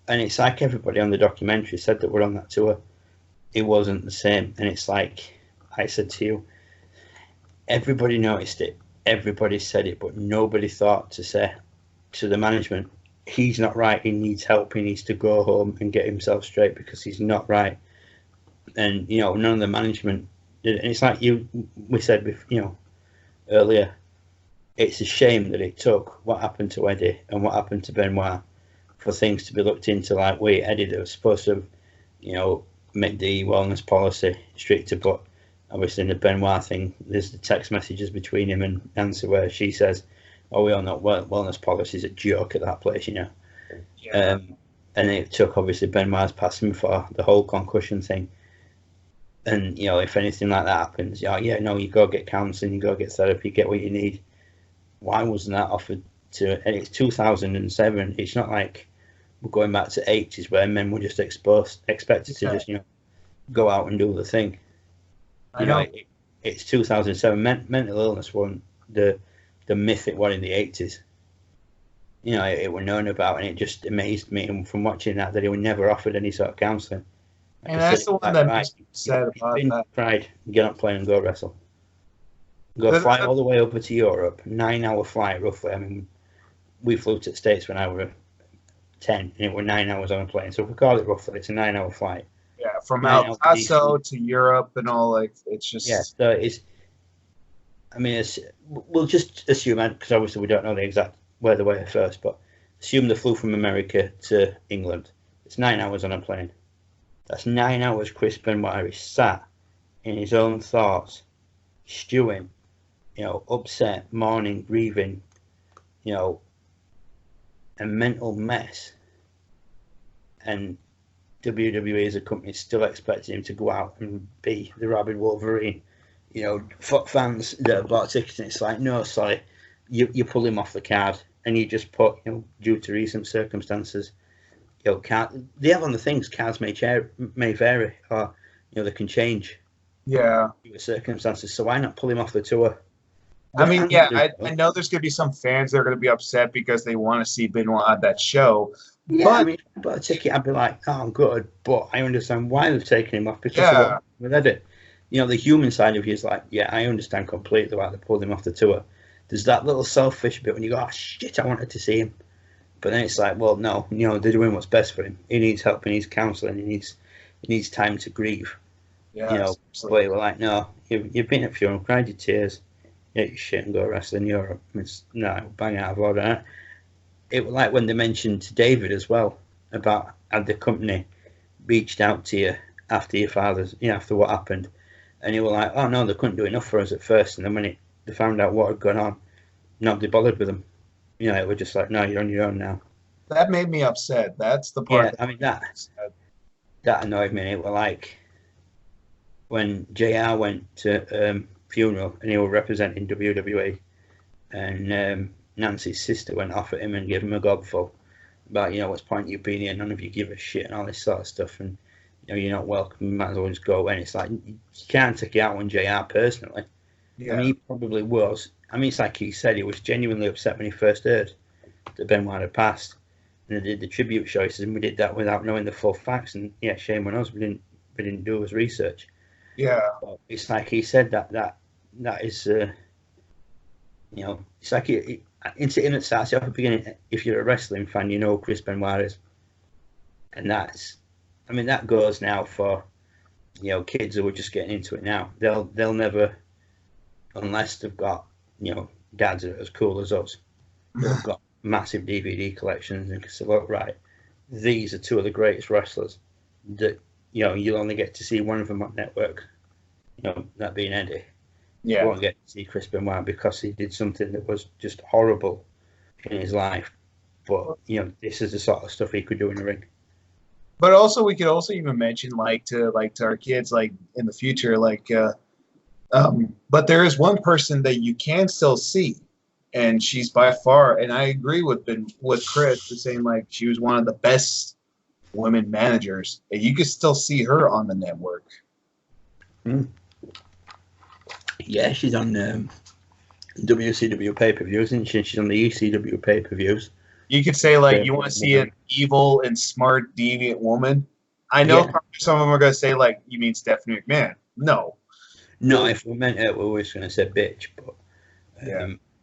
And it's like everybody on the documentary said that we're on that tour. It wasn't the same, and it's like I said to you, everybody noticed it, everybody said it, but nobody thought to say to the management, he's not right, he needs help, he needs to go home and get himself straight because he's not right. And none of the management did it. And it's like we said earlier, it's a shame that it took what happened to Eddie and what happened to Benoit for things to be looked into. Like, wait, Eddie, they were supposed to make the wellness policy stricter, but obviously in the Benoit thing, there's the text messages between him and Nancy where she says, oh, we all know wellness policy is a joke at that place, Yeah. And it took obviously Benoit's passing for the whole concussion thing. And if anything like that happens, you go get counselling, you go get therapy, get what you need. Why wasn't that offered to? And it's 2007. It's not like we're going back to 80s where men were just expected to just go out and do the thing. It's 2007. Mental illness wasn't the myth it was in the 80s. It were known about, and it just amazed me. And from watching that he was never offered any sort of counselling. And that's the one that makes me sad about that. Cried, get on plane and go wrestle. Go fly all the way over to Europe, 9-hour flight roughly. I mean, we flew to the States when I was 10, and it was 9 hours on a plane. So if we call it roughly, it's a 9-hour flight. Yeah, from El Paso to Europe and all, like, it's just... Yeah, so it's... I mean, we'll just assume, because obviously we don't know the exact where they were first, but assume they flew from America to England. It's 9 hours on a plane. That's 9 hours Chris Benoit is sat in his own thoughts, stewing, upset, mourning, grieving, a mental mess. And WWE as a company is still expecting him to go out and be the rabid Wolverine. Fans that have bought tickets, and it's like, no, sorry, you pull him off the card, and you just put, due to recent circumstances, they have on the things, cards may vary, or they can change. Yeah. Due to circumstances, so why not pull him off the tour? I mean, yeah, I know there's going to be some fans that are going to be upset because they want to see Benoit at that show. Yeah, but I mean, if I bought a ticket, I'd be like, oh, I'm good, but I understand why they've taken him off because of what with Eddie. The human side of you is like, yeah, I understand completely why they pulled him off the tour. There's that little selfish bit when you go, oh, shit, I wanted to see him. But then it's like, well, no, they're doing what's best for him. He needs help, he needs counselling, he needs time to grieve. Yeah, but we're like, no, you've been at funeral, cried your tears, get your shit and go wrestle in Europe. It's bang out of order. It was like when they mentioned to David as well about had the company reached out to you after your father's, after what happened, and you were like, oh no, they couldn't do enough for us at first, and then when they found out what had gone on, nobody bothered with them. It was just like, no, you're on your own now. that made me upset. That's the part. Yeah, I mean that annoyed me. It was like when JR went to funeral and he was representing WWE, and Nancy's sister went off at him and gave him a gobful about, what's the point of you being here? None of you give a shit and all this sort of stuff, and you're not welcome. You might as well just go away. And it's like you can't take it out on JR personally. Yeah. I mean, he probably was. I mean, it's like he said, he was genuinely upset when he first heard that Benoit had passed. And they did the tribute show. He said, and we did that without knowing the full facts. And yeah, shame on us. We didn't do his research. Yeah. But it's like he said that is, it's like incident that starts off at the beginning. If you're a wrestling fan, you know who Chris Benoit is, and that goes now for, kids who are just getting into it now. They'll never, unless they've got, dads that are as cool as us, they've got massive DVD collections and can say, look, right, these are two of the greatest wrestlers that, you'll only get to see one of them on network, that being Eddie. Yeah. You won't get to see Chris Benoit because he did something that was just horrible in his life. But, this is the sort of stuff he could do in the ring. But also, we could also even mention, to our kids, in the future, but there is one person that you can still see, and she's by far, and I agree with Chris, saying she was one of the best women managers, and you could still see her on the network. Mm. Yeah, she's on WCW pay-per-views, isn't she? She's on the ECW pay-per-views. You could say, you want to see an evil and smart, deviant woman. I know some of them are going to say, you mean Stephanie McMahon. No. No, if we meant it, we were just going to say bitch.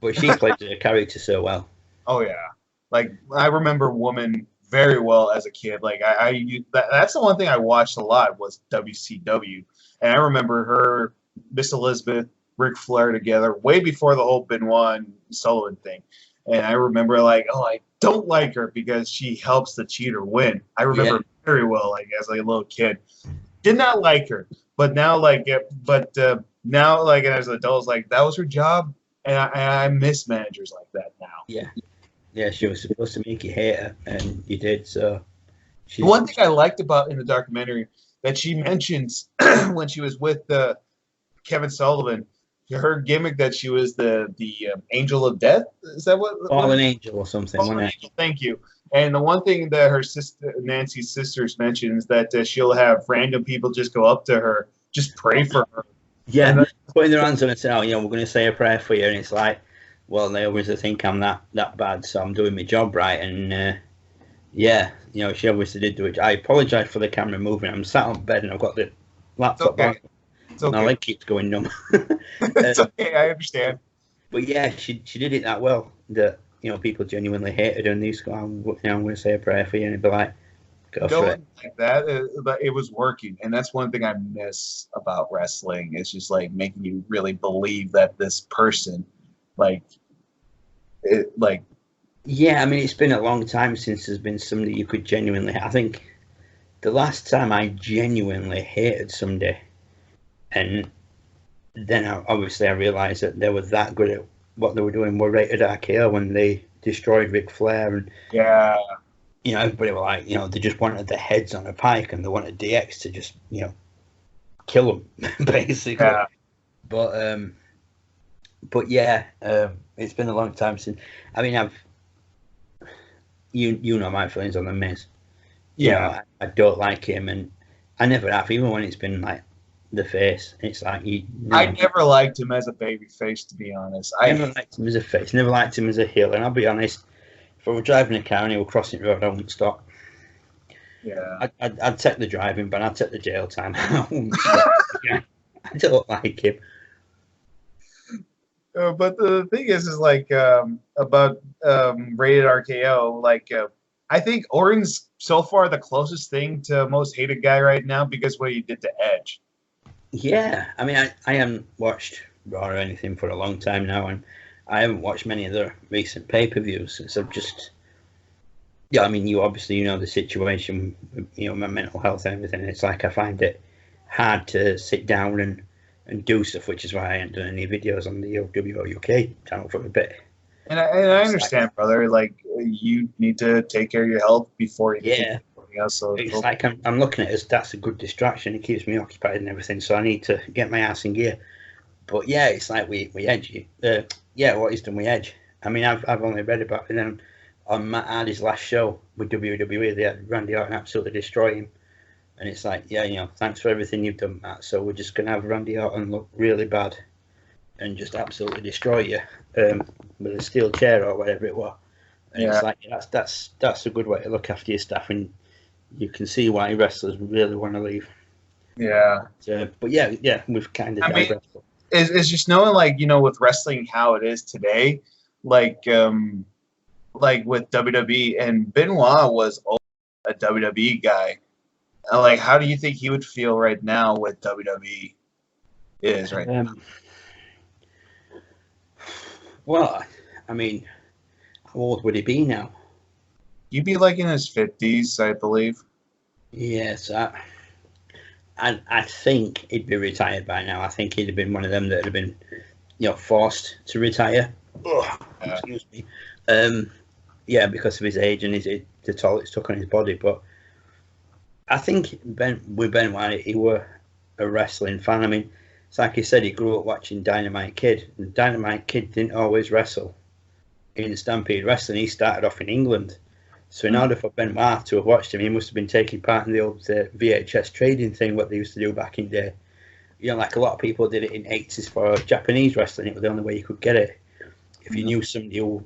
But she played the character so well. Oh, yeah. I remember Woman very well as a kid. That's the one thing I watched a lot was WCW. And I remember her, Miss Elizabeth, Ric Flair together way before the whole Benoit and Sullivan thing. And I remember I don't like her because she helps the cheater win. I remember very well, as a little kid. Did not like her. But now, now, as an adult, that was her job. And I miss managers like that now. Yeah. Yeah, she was supposed to make you hate her, and you did, so. One thing I liked about in the documentary that she mentions when she was with Kevin Sullivan, her gimmick that she was the angel of death. Is that what? Fallen angel or something. Fallen angel, thank you. And the one thing that her sister, Nancy's sisters, mentions that she'll have random people just go up to her, just pray for her. Yeah, putting their hands on her and saying, we're going to say a prayer for you. And it's like, well, they obviously think I'm that bad, so I'm doing my job right. And, she obviously did do it. I apologise for the camera moving. I'm sat on bed and I've got the laptop on. It's okay. My leg keeps going numb. It's okay, I understand. But yeah, she did it that well that, people genuinely hated her and these go, I'm going to say a prayer for you. And it'd be like, go for it. Like that, but it was working. And that's one thing I miss about wrestling. It's just making you really believe that this person, Yeah, I mean, it's been a long time since there's been somebody you could genuinely. I think the last time I genuinely hated somebody, and then I realised that they were that good at what they were doing, were rated RKO when they destroyed Ric Flair, and everybody were like, they just wanted the heads on a pike, and they wanted DX to just, kill them, basically. Yeah. But yeah, it's been a long time since. I mean, you know my feelings on the Miz. Yeah, I don't like him, and I never have, even when it's been the face. It's like I never liked him as a baby face, to be honest. I never liked him as a face. Never liked him as a heel. And I'll be honest, if I were driving a car and he were crossing the road, I wouldn't stop. Yeah, I'd take the driving, but I'd take the jail time. I wouldn't stop. I don't like him. But the thing is about rated RKO. I think Orton's so far the closest thing to most hated guy right now because what he did to Edge. Yeah, I mean, I haven't watched Raw or anything for a long time now, and I haven't watched many of the recent pay-per-views. So just, I mean, you obviously know the situation, my mental health and everything. It's I find it hard to sit down and do stuff, which is why I haven't done any videos on the WO UK channel for a bit. I It's like, understand, brother. Like you need to take care of your health before you think yeah, of anything else. So it's like I'm looking at it as that's a good distraction. It keeps me occupied and everything. So I need to get my ass in gear. But yeah, it's like we edge. Yeah, what he's done we edge. I mean, I've only read about it. Then on Matt Hardy's last show with WWE, they had Randy Orton absolutely destroy him. And it's like, yeah, thanks for everything you've done, Matt. So we're just gonna have Randy Orton look really bad and just absolutely destroy you with a steel chair or whatever it was. And it's like that's a good way to look after your staff, and you can see why wrestlers really want to leave. yeah. But yeah, we've kind of digressed. It's just knowing, like, with wrestling how it is today, like with WWE, and Benoit was a WWE guy. Like, how do you think he would feel right now with WWE is right now? Well, I mean, how old would he be now? He'd be like in his 50s, I believe. Yes, I think he'd be retired by now. I think he'd have been one of them that had been, forced to retire. Excuse me. Yeah, because of his age and the toll it's took on his body. But I think with Benoit, he were a wrestling fan. I mean, it's like he said, he grew up watching Dynamite Kid, and Dynamite Kid didn't always wrestle in Stampede Wrestling. He started off in England. So in order for Benoit to have watched him, he must have been taking part in the old VHS trading thing, what they used to do back in the day. Like a lot of people did it in 80s for Japanese wrestling. It was the only way you could get it. If you knew somebody who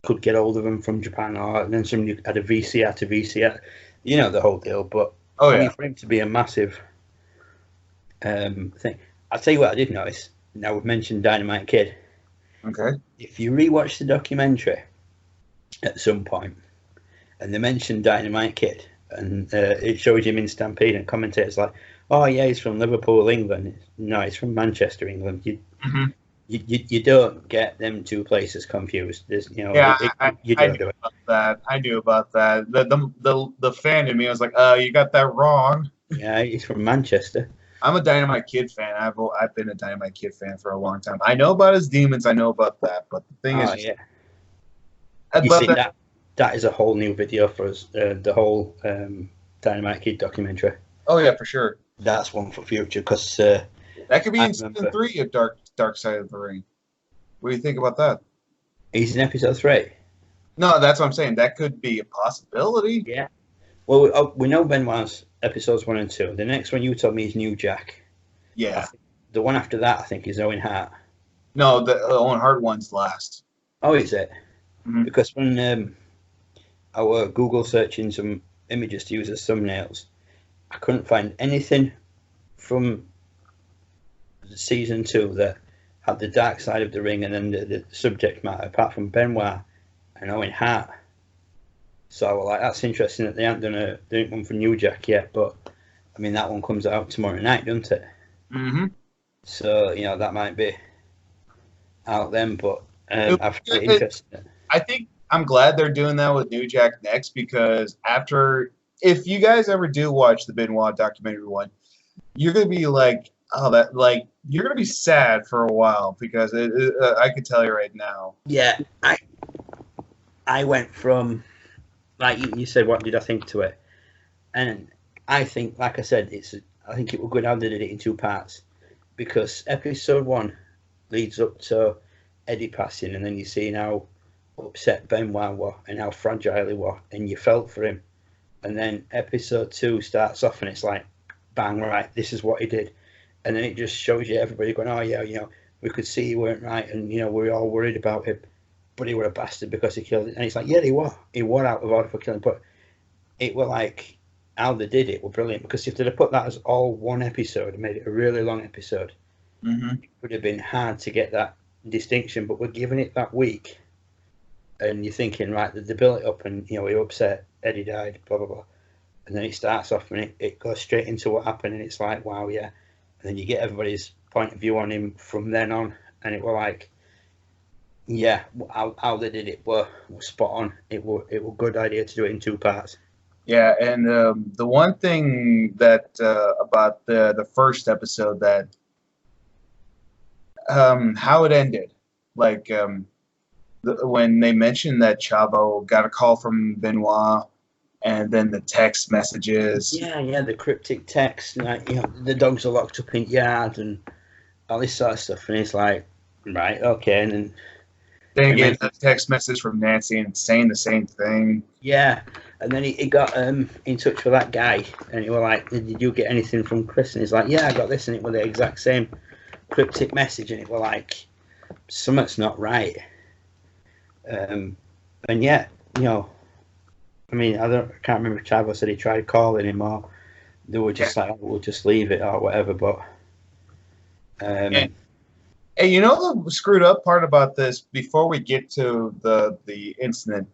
could get hold of them from Japan, or then somebody had a VCR to VCR, the whole deal. But I mean, for him to be a massive thing, I'll tell you what I did notice. Now we've mentioned Dynamite Kid. Okay. If you rewatch the documentary at some point, and they mentioned Dynamite Kid, and it shows him in Stampede, and commentators like, "Oh yeah, he's from Liverpool, England." No, he's from Manchester, England. You don't get them two places confused. There's, I you don't do it. I do about that. The fan in me was like, you got that wrong. Yeah, he's from Manchester. I'm a Dynamite Kid fan. I've been a Dynamite Kid fan for a long time. I know about his demons. I know about that. But the thing is, you see that is a whole new video for us. The whole Dynamite Kid documentary. Oh yeah, for sure. That's one for future, because that could be in season 3 of Dark Side of the Ring. What do you think about that? He's in episode 3. No, that's what I'm saying. That could be a possibility. Yeah. Well, we know Benoit's episodes 1 and 2. The next one you told me is New Jack. Yeah. The one after that, I think, is Owen Hart. No, the Owen Hart one's last. Oh, is it? Mm-hmm. Because when I were Google searching some images to use as thumbnails, I couldn't find anything from season 2 that had the dark side of the ring and then the subject matter, apart from Benoit and Owen Hart. So I was like, that's interesting that they haven't done one for New Jack yet, but I mean, that one comes out tomorrow night, doesn't it? Mm-hmm. So, that might be out then, but I find it interesting. I think I'm glad they're doing that with New Jack next, because if you guys ever do watch the Benoit documentary one, you're going to be like, you're going to be sad for a while, because I can tell you right now. Yeah, I went from, like you said, what did I think to it? And I think, like I said, I think it was good how they did it in 2 parts, because episode 1 leads up to Eddie passing, and then you see how upset Benoit was and how fragile he was, and you felt for him. And then episode 2 starts off, and it's like, bang, right, this is what he did. And then it just shows you everybody going, oh yeah, we could see he weren't right, and we were all worried about him, but he were a bastard because he killed it. And it's like, yeah, he was out of order for killing, but it were like, how they did it were brilliant, because if they'd have put that as all one episode and made it a really long episode, it would have been hard to get that distinction. But we're giving it that week, and you're thinking, right, they built it up, and you're upset Eddie died, blah blah blah, and then it starts off and it goes straight into what happened, and it's like, wow, yeah. And then you get everybody's point of view on him from then on, and it were like, yeah, how they did it were spot on. It were a good idea to do it in 2 parts. Yeah, and the one thing that about the first episode, that how it ended, like when they mentioned that Chavo got a call from Benoit, and then the text messages. Yeah, the cryptic text, like, the dogs are locked up in yard and all this sort of stuff, and it's like, right, okay, and then Then again, a text message from Nancy and saying the same thing. Yeah, and then he got in touch with that guy, and he was like, "Did you get anything from Chris?" And he's like, "Yeah, I got this," and it was the exact same cryptic message, and it was like, something's not right. And yet, I mean, I can't remember if Chavo said he tried calling him, or they were just like, "We'll just leave it," or whatever. But and you know the screwed up part about this, before we get to the incident,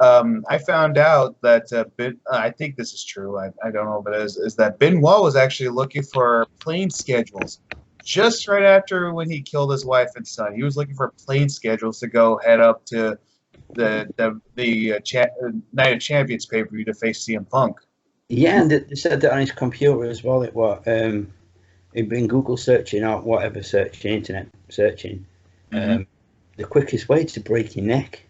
I found out that I think this is true. I don't know if it is that Benoit was actually looking for plane schedules just right after when he killed his wife and son. He was looking for plane schedules to go head up to the Night of Champions pay-per-view to face CM Punk. Yeah, and they said that on his computer as well. It was he'd been Google searching or whatever internet searching. The quickest way to break your neck.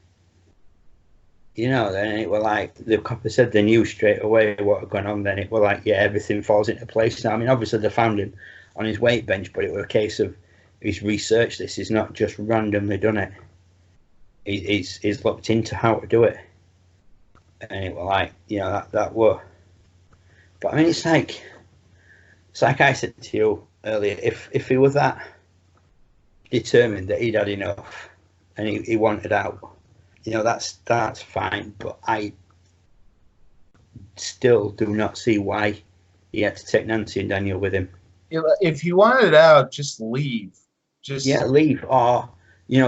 Then it was like the copper said they knew straight away what had gone on. Then it was like, yeah, everything falls into place now. I mean, obviously they found him on his weight bench, but it was a case of he's researched this. He's not just randomly done it. He's looked into how to do it, and it was like, that were. But I mean, it's like I said to you earlier, if he was that determined that he'd had enough and he wanted out, that's fine. But I still do not see why he had to take Nancy and Daniel with him. If he wanted it out, just leave. Leave, or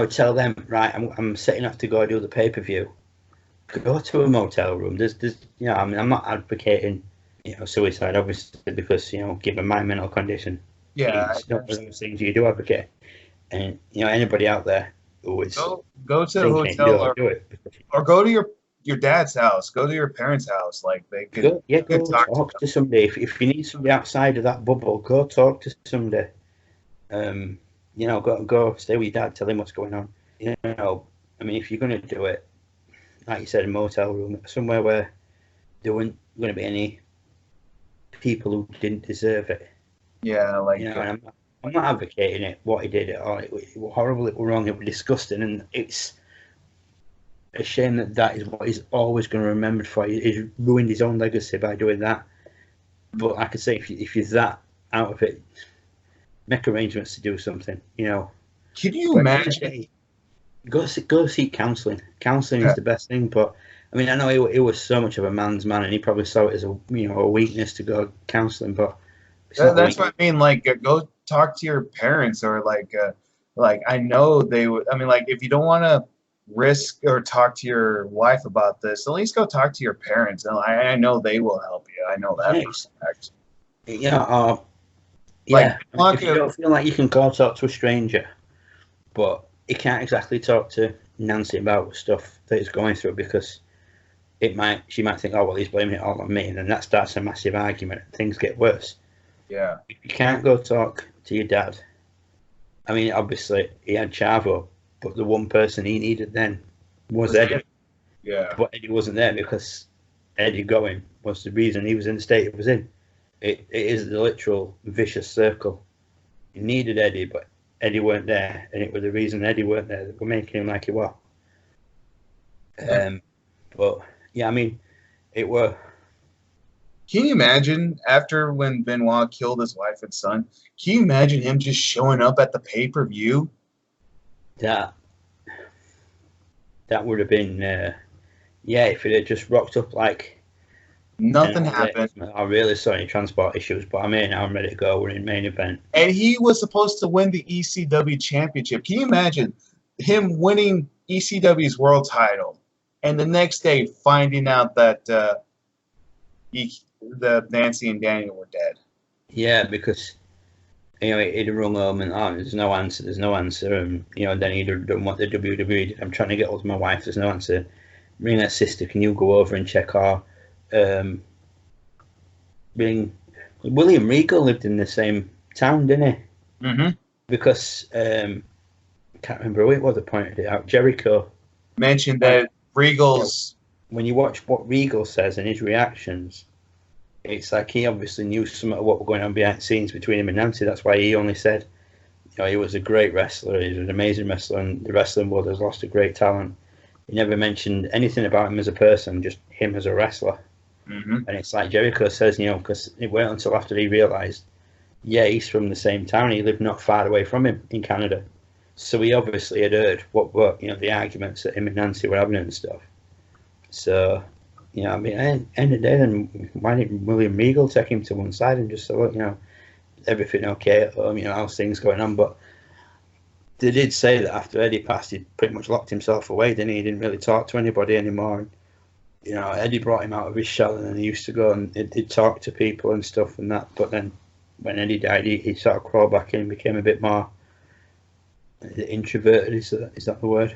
tell them, right, I'm setting off to go do the pay-per-view. Go to a motel room. There's I mean, I'm not advocating suicide, obviously, because given my mental condition, it's not one of those things you do advocate. And anybody out there who is go to the hotel or go to your dad's house, go to your parents' house, like they could go talk to somebody. If you need somebody outside of that bubble, go talk to somebody. Go stay with your dad, tell him what's going on. I mean, if you're going to do it, like you said, a motel room, somewhere where there weren't going to be any people who didn't deserve it. Yeah, like and I'm not advocating it, what he did. It was horrible, it was wrong, it was disgusting, and it's a shame that is what he's always going to remember for. He's ruined his own legacy by doing that. But like I say, if you're that out of it, make arrangements to do something. Can you imagine? Go seek counselling. Counselling is the best thing. But I mean, I know he was so much of a man's man, and he probably saw it as a weakness to go counselling. But that's what I mean. Like, go talk to your parents, or like I know they would. I mean, like, if you don't want to risk or talk to your wife about this, at least go talk to your parents, and I know they will help you. I know that for a fact. If you don't feel like you can go talk to a stranger, but you can't exactly talk to Nancy about stuff that he's going through, because she might think, oh well, he's blaming it all on me, and then that starts a massive argument and things get worse. Yeah. If you can't go talk to your dad, I mean, obviously he had Chavo, but the one person he needed then was Eddie. Yeah. But Eddie wasn't there because Eddie going was the reason he was in the state he was in. It is the literal vicious circle. He needed Eddie, but Eddie weren't there, and it was the reason Eddie weren't there that were making him like he was. But yeah, I mean, it were. Can you imagine after when Benoit killed his wife and son? Can you imagine him just showing up at the pay-per-view? That would have been, if it had just rocked up like nothing happened. I'm really sorry, transport issues, but I'm here now. I'm ready to go. We're in main event. And he was supposed to win the ECW championship. Can you imagine him winning ECW's world title, and the next day finding out that the Nancy and Daniel were dead? Yeah, because he'd rung home and there's no answer, and then he'd have done what the WWE did. I'm trying to get hold of my wife, there's no answer. Ring her sister, can you go over and check her? William Regal lived in the same town, didn't he? Mm-hmm. Because I can't remember who it was that pointed it out. Jericho mentioned that Regal's. When you watch what Regal says and his reactions, it's like he obviously knew some of what was going on behind the scenes between him and Nancy. That's why he only said, he was a great wrestler. He was an amazing wrestler, and the wrestling world has lost a great talent. He never mentioned anything about him as a person, just him as a wrestler. Mm-hmm. And it's like Jericho says, because it went until after he realised, he's from the same town. He lived not far away from him in Canada. So he obviously had heard what were, the arguments that him and Nancy were having and stuff. So, end of the day, then why didn't William Regal take him to one side and just say, look, everything okay at home, how's things going on? But they did say that after Eddie passed, he pretty much locked himself away, didn't he? He didn't really talk to anybody anymore. And, Eddie brought him out of his shell, and then he used to go and he'd talk to people and stuff and that. But then when Eddie died, he sort of crawled back in and became a bit more introverted. Is that the word?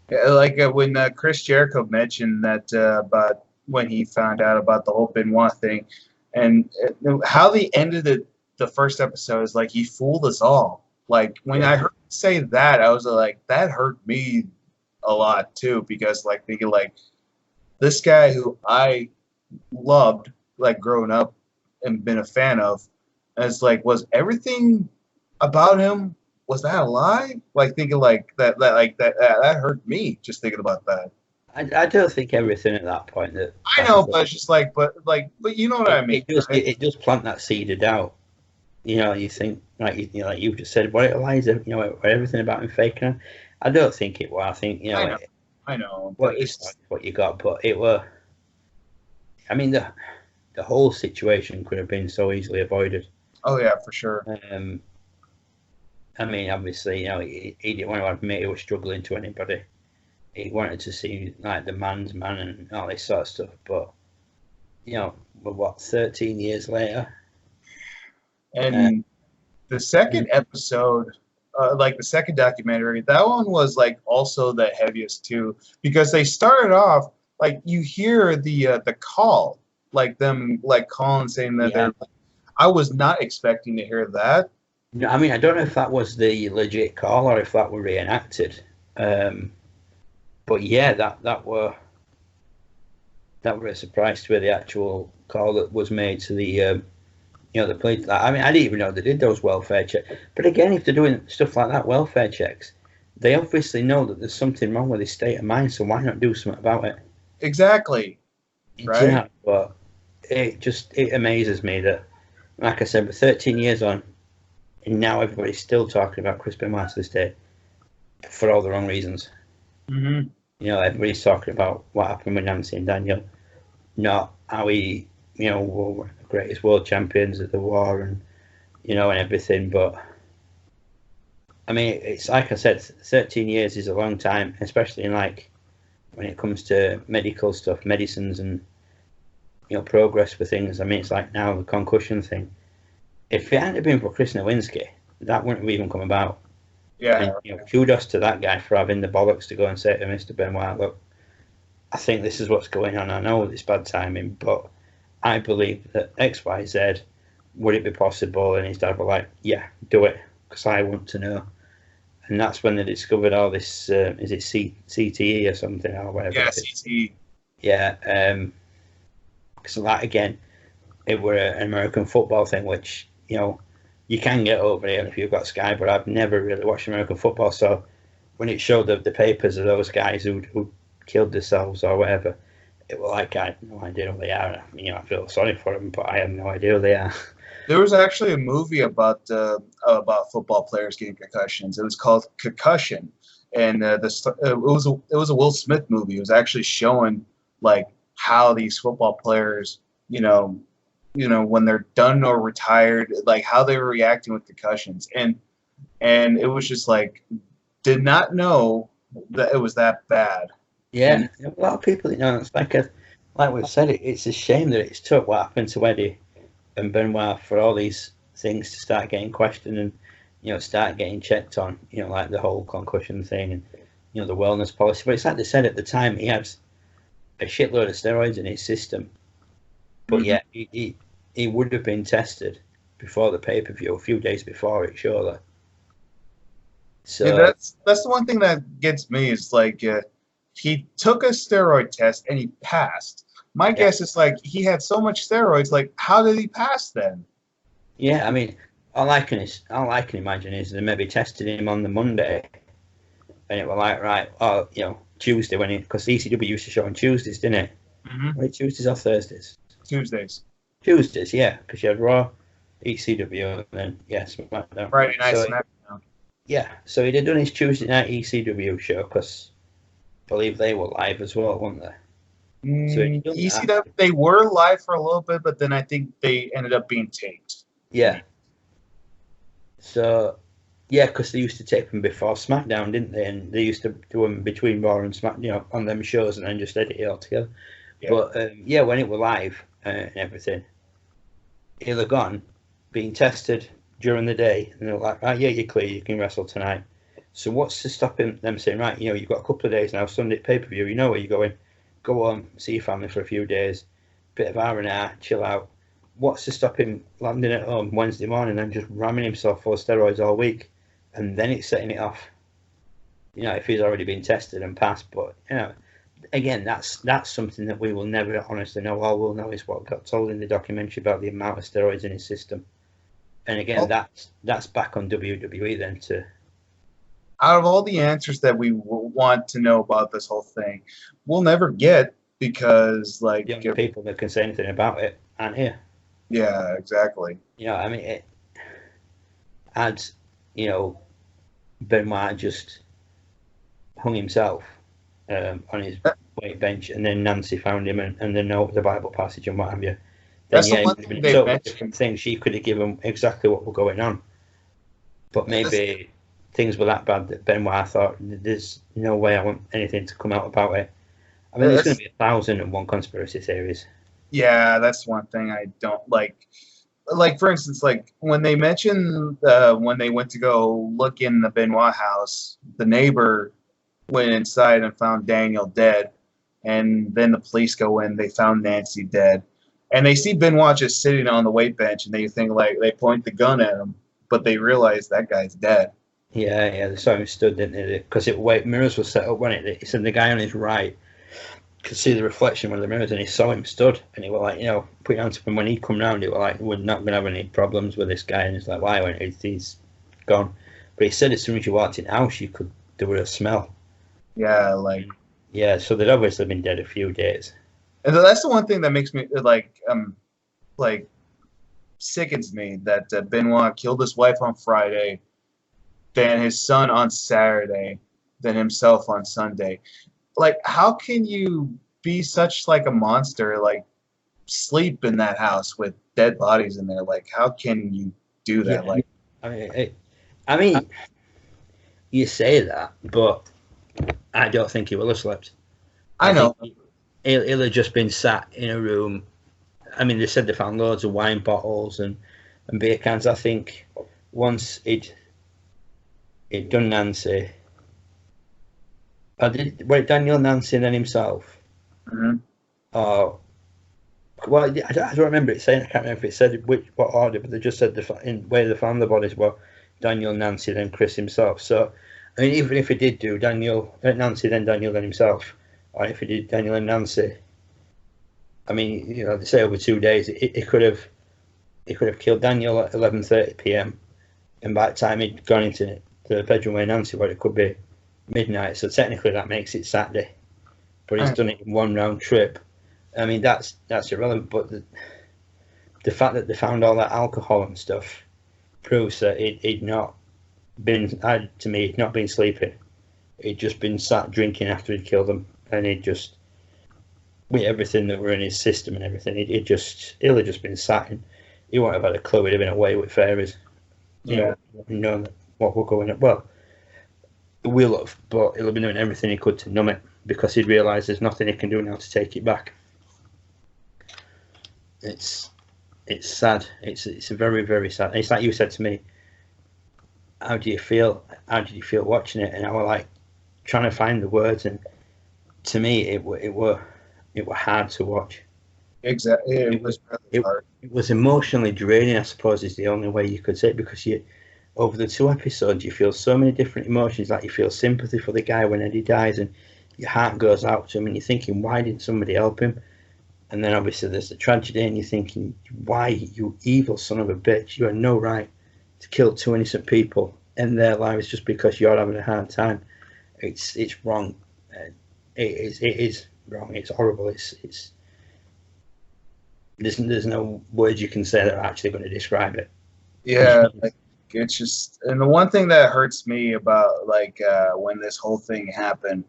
Yeah, like when Chris Jericho mentioned that about when he found out about the whole Benoit thing, and how they ended the first episode is like he fooled us all. Like when I heard him say that, I was like, that hurt me a lot too, because like thinking like this guy who I loved like growing up and been a fan of, as like was everything about him. Was that a lie? Like thinking like that hurt me just thinking about that. I don't think everything at that point that I know, but it's just like, but you know what I mean. It does plant that seed of doubt. You think like you just said, what it lies, everything about him faking. I don't think it was. I think I know. What you got, but it were. I mean the whole situation could have been so easily avoided. Oh yeah, for sure. I mean, obviously, he didn't want to admit he was struggling to anybody. He wanted to see like the man's man and all this sort of stuff. But we're 13 years later, and the second episode, like the second documentary, that one was like also the heaviest too, because they started off like you hear the call, like them like calling saying that they're. I was not expecting to hear that. I mean, I don't know if that was the legit call or if that were reenacted. But yeah, that were a surprise to me, the actual call that was made to the the police. I mean, I didn't even know they did those welfare checks. But again, if they're doing stuff like that, welfare checks, they obviously know that there's something wrong with his state of mind. So why not do something about it? Exactly. Right. But it amazes me that, like I said, we're 13 years on. And now everybody's still talking about Chris Benoit to this day for all the wrong reasons. Mm-hmm. Everybody's talking about what happened with Nancy and Daniel, not how he, were the greatest world champions of the war and, and everything. But, I mean, it's like I said, 13 years is a long time, especially in like when it comes to medical stuff, medicines and, progress for things. I mean, it's like now the concussion thing. If it hadn't been for Chris Nowinski, that wouldn't have even come about. Yeah. And, kudos to that guy for having the bollocks to go and say to Mr. Benoit, look, I think this is what's going on. I know it's bad timing, but I believe that X, Y, Z, would it be possible? And his dad was like, yeah, do it, because I want to know. And that's when they discovered all this, is it CTE or something or whatever? Yeah, CTE. Yeah. So that, again, it were an American football thing, which, you can get over here if you've got Sky, but I've never really watched American football. So when it showed the papers of those guys who killed themselves or whatever, it was like, I have no idea who they are. I feel sorry for them, but I have no idea who they are. There was actually a movie about football players getting concussions. It was called Concussion, and it was a Will Smith movie. It was actually showing like how these football players, when they're done or retired, like how they were reacting with concussions, and it was just like, did not know that it was that bad. Yeah, and a lot of people, it's like we've said, it's a shame that it's took what happened to Eddie and Benoit for all these things to start getting questioned and start getting checked on, like the whole concussion thing and the wellness policy. But it's like they said at the time, he had a shitload of steroids in his system, but yeah, he would have been tested before the pay-per-view, a few days before it, surely. So yeah, that's the one thing that gets me is like he took a steroid test and he passed. My guess is like he had so much steroids. Like, how did he pass then? Yeah, I mean, all I can imagine is they maybe tested him on the Monday, and it was like, right, oh, Tuesday because ECW used to show on Tuesdays, didn't it? Mm-hmm. Right, Tuesdays or Thursdays? Tuesdays, yeah, because you had Raw, ECW, and then SmackDown. Friday night SmackDown. Yeah, so he'd have done his Tuesday night ECW show because I believe they were live as well, weren't they? So ECW, they were live for a little bit, but then I think they ended up being taped. Yeah. So, yeah, because they used to tape them before SmackDown, didn't they? And they used to do them between Raw and SmackDown, on them shows, and then just edit it all together. Yeah. But when it were live and everything, he'll have gone, being tested during the day, and they're like, right, yeah, you're clear, you can wrestle tonight. So what's to stop them saying, right, you've got a couple of days now, Sunday pay-per-view, you know where you're going, go home, see your family for a few days, bit of R&R, chill out. What's to stop him landing at home Wednesday morning and just ramming himself full of steroids all week, and then it's setting it off? If he's already been tested and passed. But again, that's something that we will never honestly know. All we'll know is what got told in the documentary about the amount of steroids in his system. And again, that's back on WWE then to. Out of all the answers that we want to know about this whole thing, we'll never get because young people that can say anything about it aren't here. Yeah, exactly. I mean, it adds, Benoit just hung himself on his weight bench, and then Nancy found him, and then the Bible passage and what have you. That's the one thing they mentioned. Things she could have given exactly what were going on, but maybe things were that bad that Benoit thought, there's no way I want anything to come out about it. I mean, there's going to be 1,001 conspiracy theories. Yeah, that's one thing I don't like. Like, for instance, when they mentioned when they went to go look in the Benoit house, the neighbor went inside and found Daniel dead, and then the police go in, they found Nancy dead, and they see Benoit just sitting on the weight bench, and they think they point the gun at him, but they realize that guy's dead. Yeah, they saw him stood, didn't they? Because mirrors were set up, wasn't it? He said the guy on his right could see the reflection of the mirrors, and he saw him stood, and he was like, put it on to him. When he come round, he was like, we're not going to have any problems with this guy, and he's like, why? When he's gone. But he said as soon as you walked in the house, there was a smell. Yeah, yeah, so they'd obviously been dead a few days. And that's the one thing that makes me sickens me, that Benoit killed his wife on Friday, then his son on Saturday, then himself on Sunday. How can you be such a monster, sleep in that house with dead bodies in there? How can you do that? Yeah. I mean, you say that, but I don't think he will have slept. I know. He'll have just been sat in a room. I mean, they said they found loads of wine bottles and beer cans. I think once he'd done Nancy. Daniel, Nancy, and then himself? Mm-hmm. Well, I don't remember it saying. I can't remember if it said what order, but they just said where they found the bodies were Daniel, Nancy, then Chris himself. So, I mean, even if he did do Nancy, then Daniel, then himself, or if he did Daniel and Nancy, I mean, they say over 2 days, he could have killed Daniel at 11:30 p.m. and by the time he'd gone into the bedroom where Nancy was, it could be midnight. So technically that makes it Saturday, but he's done it in one round trip. I mean, that's irrelevant, but the fact that they found all that alcohol and stuff proves that he'd not been sleeping. He'd just been sat drinking after he'd killed them, and he'd just, with everything that were in his system and everything, he'll have just been sat, and he won't have had a clue. He'd have been away with fairies. Know what we're going at. Well, he will have, but he'll have been doing everything he could to numb it, because he'd realise there's nothing he can do now to take it back. It's sad. It's a very, very sad. It's like you said to me, how did you feel watching it? And I was like trying to find the words, and to me it were hard to watch. Exactly. It was really hard. It was emotionally draining, I suppose, is the only way you could say it, because over the 2 episodes you feel so many different emotions. Like, you feel sympathy for the guy when Eddie dies, and your heart goes out to him, and you're thinking, why didn't somebody help him? And then obviously there's the tragedy, and you're thinking, why, you evil son of a bitch? You had no right to kill 2 innocent people in their lives just because you're having a hard time. It's wrong. It is wrong. It's horrible. It's there's no words you can say that are actually going to describe it. Yeah, like, it's just, and the one thing that hurts me about like when this whole thing happened,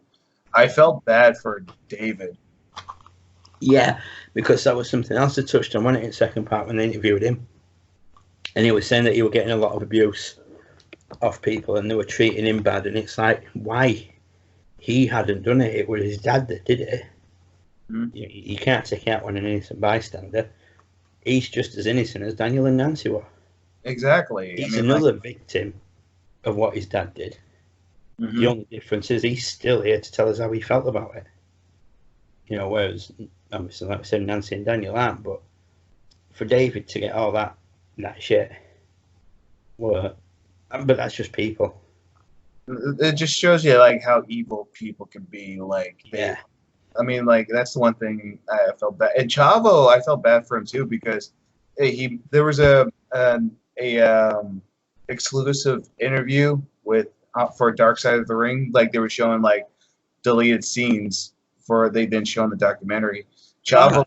I felt bad for David. Yeah, because that was something else they touched on, wasn't it, in the second part when they interviewed him, and he was saying that he was getting a lot of abuse off people, and they were treating him bad, and it's like, why? He hadn't done it. It was his dad that did it. Mm-hmm. You can't take out on an innocent bystander. He's just as innocent as Daniel and Nancy were. Exactly. He's another victim of what his dad did. Mm-hmm. The only difference is he's still here to tell us how he felt about it. You know, whereas obviously, like I said, Nancy and Daniel aren't. But for David to get all that shit, well, but that's just people. It just shows you like how evil people can be. Like, Yeah. I mean, like that's the one thing I felt bad. And Chavo, I felt bad for him too because there was a exclusive interview with for Dark Side of the Ring. Like they were showing like deleted scenes for they didn't show in the documentary. Chavo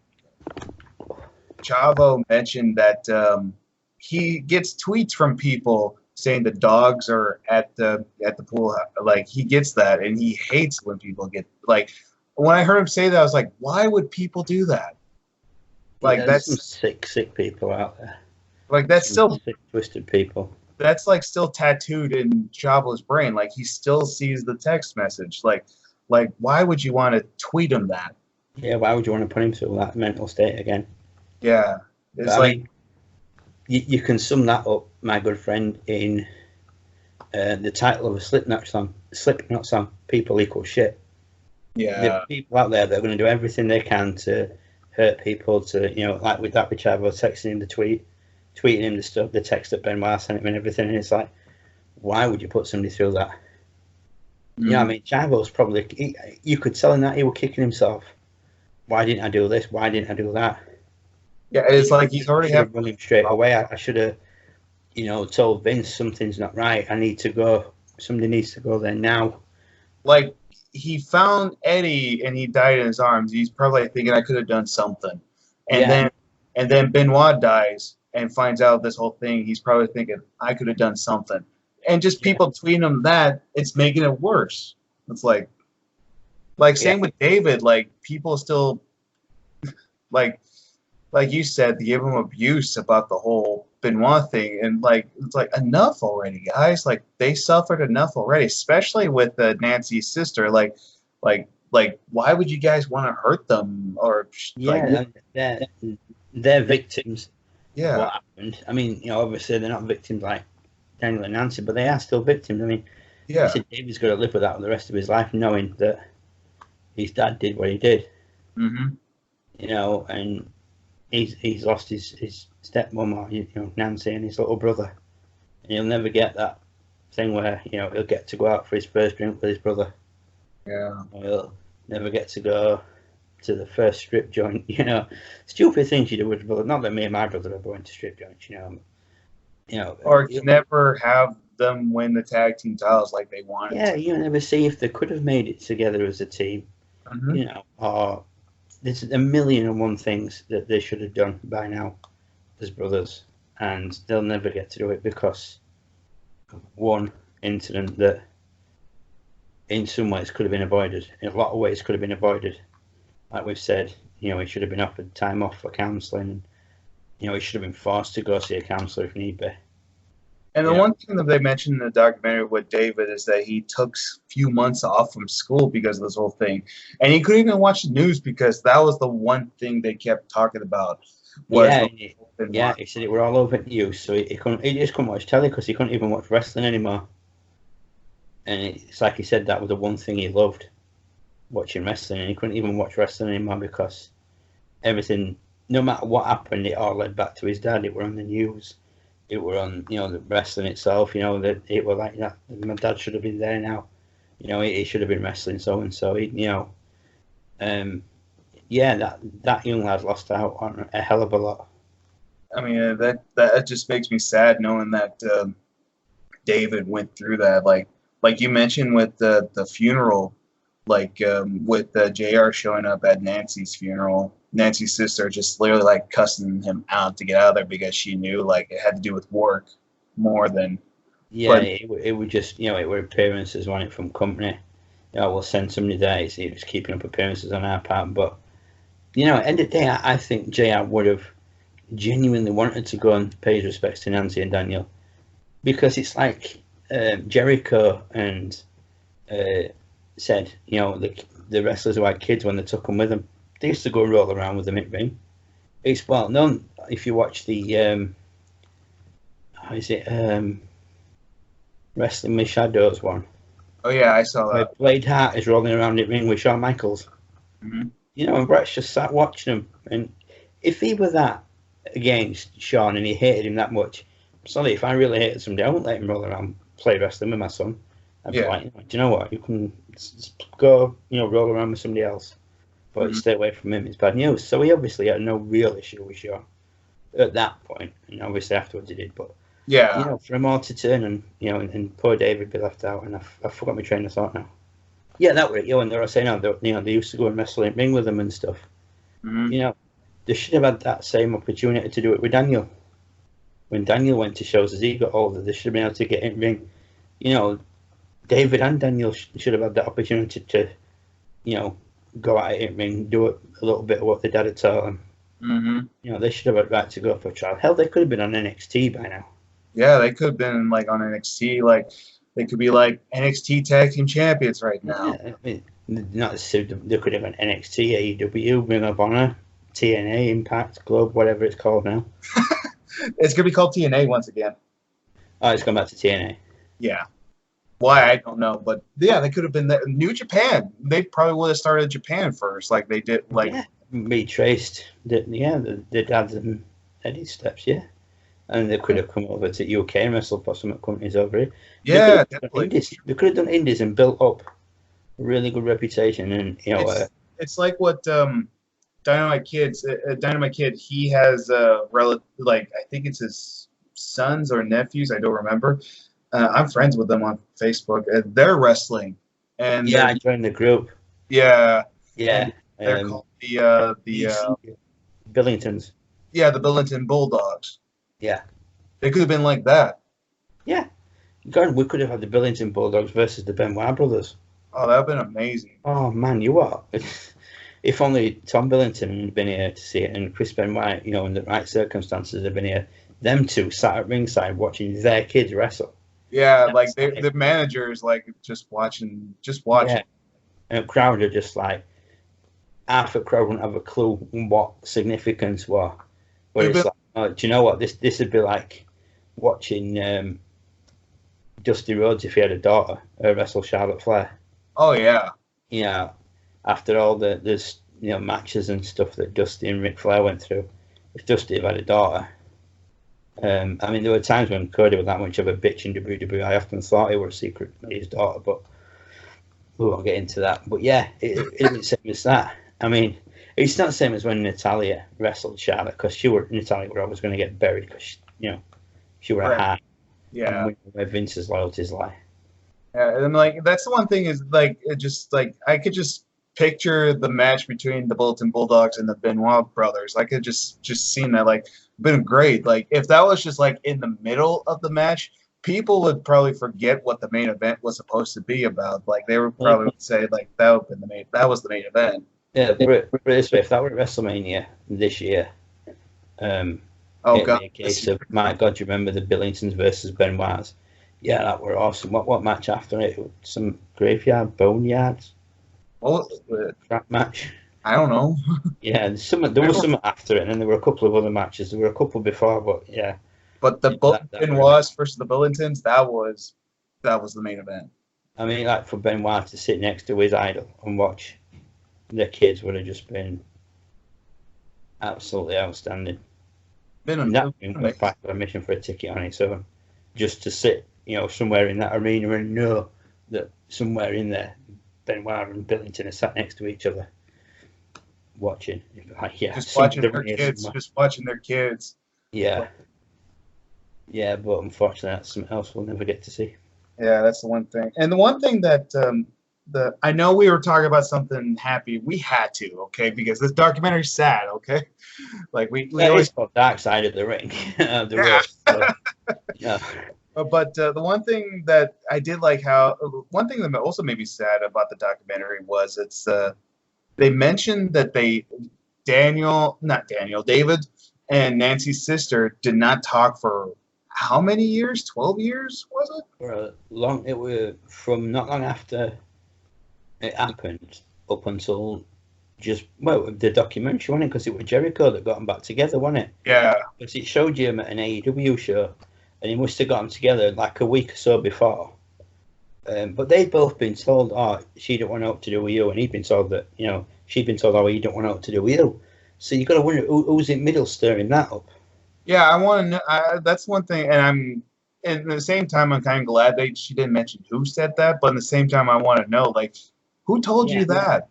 mentioned that he gets tweets from people saying the dogs are at the pool. Like he gets that, and he hates when people get like. When I heard him say that, I was like, why would people do that? Like yeah, that's some sick people out there. Like that's Some still sick, twisted people. That's like still tattooed in Chavo's brain. Like he still sees the text message. Like why would you want to tweet him that? Yeah, why would you want to put him through that mental state again? Yeah, it's But, like I mean, you can sum that up, my good friend, in the title of a Slipknot song. People equal shit. yeah, There are people out there that are going to do everything they can to hurt people. To like with that, with Chavo texting him the tweeting him the stuff, the text that Benoit sent him and everything. And it's like, why would you put somebody through that? You know what I mean? Chavo's probably, you could tell him that he was kicking himself. Why didn't I do this? Why didn't I do that? Yeah, it's like he's already have run him straight away. I should have, told Vince something's not right. I need to go. Somebody needs to go there now. Like he found Eddie and he died in his arms. He's probably thinking I could have done something, and then Benoit dies and finds out this whole thing. He's probably thinking I could have done something, and just people tweeting him that it's making it worse. It's like same with David. Like people still like you said, they give him abuse about the whole Benoit thing, and it's like enough already, guys. Like they suffered enough already, especially with Nancy's sister. Like why would you guys want to hurt them? Or they're victims. Yeah. Of what happened? I mean, obviously they're not victims like Daniel and Nancy, but they are still victims. I mean, yeah. He said David's got to live with that for the rest of his life, knowing that his dad did what he did. Mm-hmm. And he's lost his stepmom, or Nancy, and his little brother, and he'll never get that thing where he'll get to go out for his first drink with his brother. Yeah. He'll never get to go to the first strip joint. Stupid things you do with your brother. Not that me and my brother ever went to strip joints. Or never have them win the tag team titles like they wanted. Yeah, you never see if they could have made it together as a team. Mm-hmm. Or there's a million and one things that they should have done by now as brothers, and they'll never get to do it because of one incident that in some ways could have been avoided. In a lot of ways could have been avoided. Like we've said, he should have been offered time off for counselling, and he should have been forced to go see a counsellor if need be. And the one thing that they mentioned in the documentary with David is that he took a few months off from school because of this whole thing. And he couldn't even watch the news because that was the one thing they kept talking about. He said it were all over the news, so he just couldn't watch telly because he couldn't even watch wrestling anymore. And it's like he said that was the one thing he loved, watching wrestling, and he couldn't even watch wrestling anymore because everything, no matter what happened, it all led back to his dad. It were on the news. It were on, the wrestling itself, that it were like that. My dad should have been there now. You know, he should have been wrestling so and so. You know, yeah, that young lad lost out on a hell of a lot. I mean, that just makes me sad knowing that David went through that. Like you mentioned with the funeral, like with JR showing up at Nancy's funeral, Nancy's sister just literally like cussing him out to get out of there because she knew like it had to do with work more than. Yeah, But it would just, you know, it were appearances on it from company. You know, we'll send somebody there. So he was keeping up appearances on our part. But, you know, at the end of the day, I think JR would have genuinely wanted to go and pay his respects to Nancy and Daniel. Because it's like Jericho and said, you know, the wrestlers who had kids when they took them with them, they used to go and roll around with them in ring. It's well known if you watch the, how is it, Wrestling with Shadows one. oh yeah, I saw Where that. Blade Hart is rolling around in ring with Shawn Michaels. Mm-hmm. You know, and Brett's just sat watching him. And if he were that against Shawn and he hated him that much, sorry, if I really hated somebody, I wouldn't let him roll around play wrestling with my son. I'd be like, do you know what? You can just go, you know, roll around with somebody else, but stay away from him. It's bad news. So he obviously had no real issue with Shawn at that point, and obviously afterwards he did. But Yeah. you know, for him all to turn and, you know, and poor David be left out, and I forgot my train of thought now. Yeah, that was it. You know, and they were saying, you know, they used to go and wrestle in ring with them and stuff. Mm-hmm. You know, they should have had that same opportunity to do it with Daniel. When Daniel went to shows as he got older, they should have been able to get in ring. You know, David and Daniel should have had that opportunity to, you know, go at it in ring, do a little bit of what their dad had taught them. Mm-hmm. You know, they should have had right to go for a trial. Hell, they could have been on NXT by now. Yeah, they could have been like on NXT, like they could be like NXT Tag Team Champions right now. Yeah, I mean, not they could have an NXT, AEW, Ring of Honor, TNA, Impact, Globe, whatever it's called now. It's gonna be called TNA once again. Oh, it's gone back to TNA. Yeah. Why I don't know, but yeah, they could have been there. New Japan. They probably would have started Japan first, like they did. Like retraced the dad's and Eddie's steps, yeah. And they could have come over to UK and wrestled for some companies over here. Yeah, definitely. They could have done indies and built up a really good reputation. And you know, it's like what Dynamite Kid. He has like I think it's his sons or nephews. I don't remember. I'm friends with them on Facebook. They're wrestling, and yeah, I joined the group. Yeah, yeah. They're called the Billingtons. Yeah, the Billington Bulldogs. Yeah. They could have been like that. Yeah. God, we could have had the Billington Bulldogs versus the Benoit brothers. Oh, that would have been amazing. Oh, man, you what? If only Tom Billington had been here to see it and Chris Benoit, you know, in the right circumstances had been here, them two sat at ringside watching their kids wrestle. Yeah, like the managers, like just watching. Yeah. And the crowd are just like, half the crowd wouldn't have a clue what significance was. But it's like, oh, do you know what? This would be like watching Dusty Rhodes if he had a daughter wrestle Charlotte Flair. Oh yeah. Yeah. After all the matches and stuff that Dusty and Ric Flair went through, if Dusty had a daughter, I mean, there were times when Cody was that much of a bitch in WWE. I often thought he was secretly his daughter, but we won't get into that. But yeah, it isn't the same as that. I mean, it's not the same as when Natalya wrestled Charlotte, because Natalya were always going to get buried because she were a hat. Yeah. Where Vince's loyalties lie. Yeah, and like that's the one thing is like it just like I could just picture the match between the Bulletin Bulldogs and the Benoit brothers. I could just seen that like been great. Like if that was just like in the middle of the match, people would probably forget what the main event was supposed to be about. Like they would probably say like that was the main event. Yeah, but this way, if that were WrestleMania this year, oh god, a case of my God, you remember the Billingtons versus Benoit's? Yeah, that were awesome. What match after it? Some graveyard, boneyards. What was the crap match? I don't know. Yeah, there was some after it, and then there were a couple of other matches. There were a couple before, but yeah. But the Benoit's versus the Billingtons, that was the main event. I mean, like for Benoit to sit next to his idol and watch their kids would have just been absolutely outstanding. That was part of a mission for a ticket on its own, just to sit, somewhere in that arena and know that somewhere in there, Benoit and Billington are sat next to each other, watching. Like, yeah, Just watching they're their in here kids. somewhere. Just watching their kids. Yeah. Yeah, but unfortunately, that's something else we'll never get to see. Yeah, that's the one thing. And the one thing that I know we were talking about something happy. We had to, okay, because this documentary's sad, okay. Like we Yeah, always it's called Dark Side of the Ring, the Yeah. road. So, yeah. But the one thing that I did like one thing that also made me sad about the documentary was they mentioned that David and Nancy's sister did not talk for how many years? 12 years, was it? For a long, it was from not long after it happened up until the documentary, wasn't it? Because it was Jericho that got them back together, wasn't it? Yeah. Because it showed you him at an AEW show, and he must have got them together like a week or so before. But they'd both been told, "Oh, she don't want out to do with you," and he'd been told that, she'd been told, "Oh, he don't want out to do with you." So you got to wonder who's in middle stirring that up. Yeah, I want to know. That's one thing, and at the same time, I'm kind of glad she didn't mention who said that, but at the same time, I want to know, like, who told you that?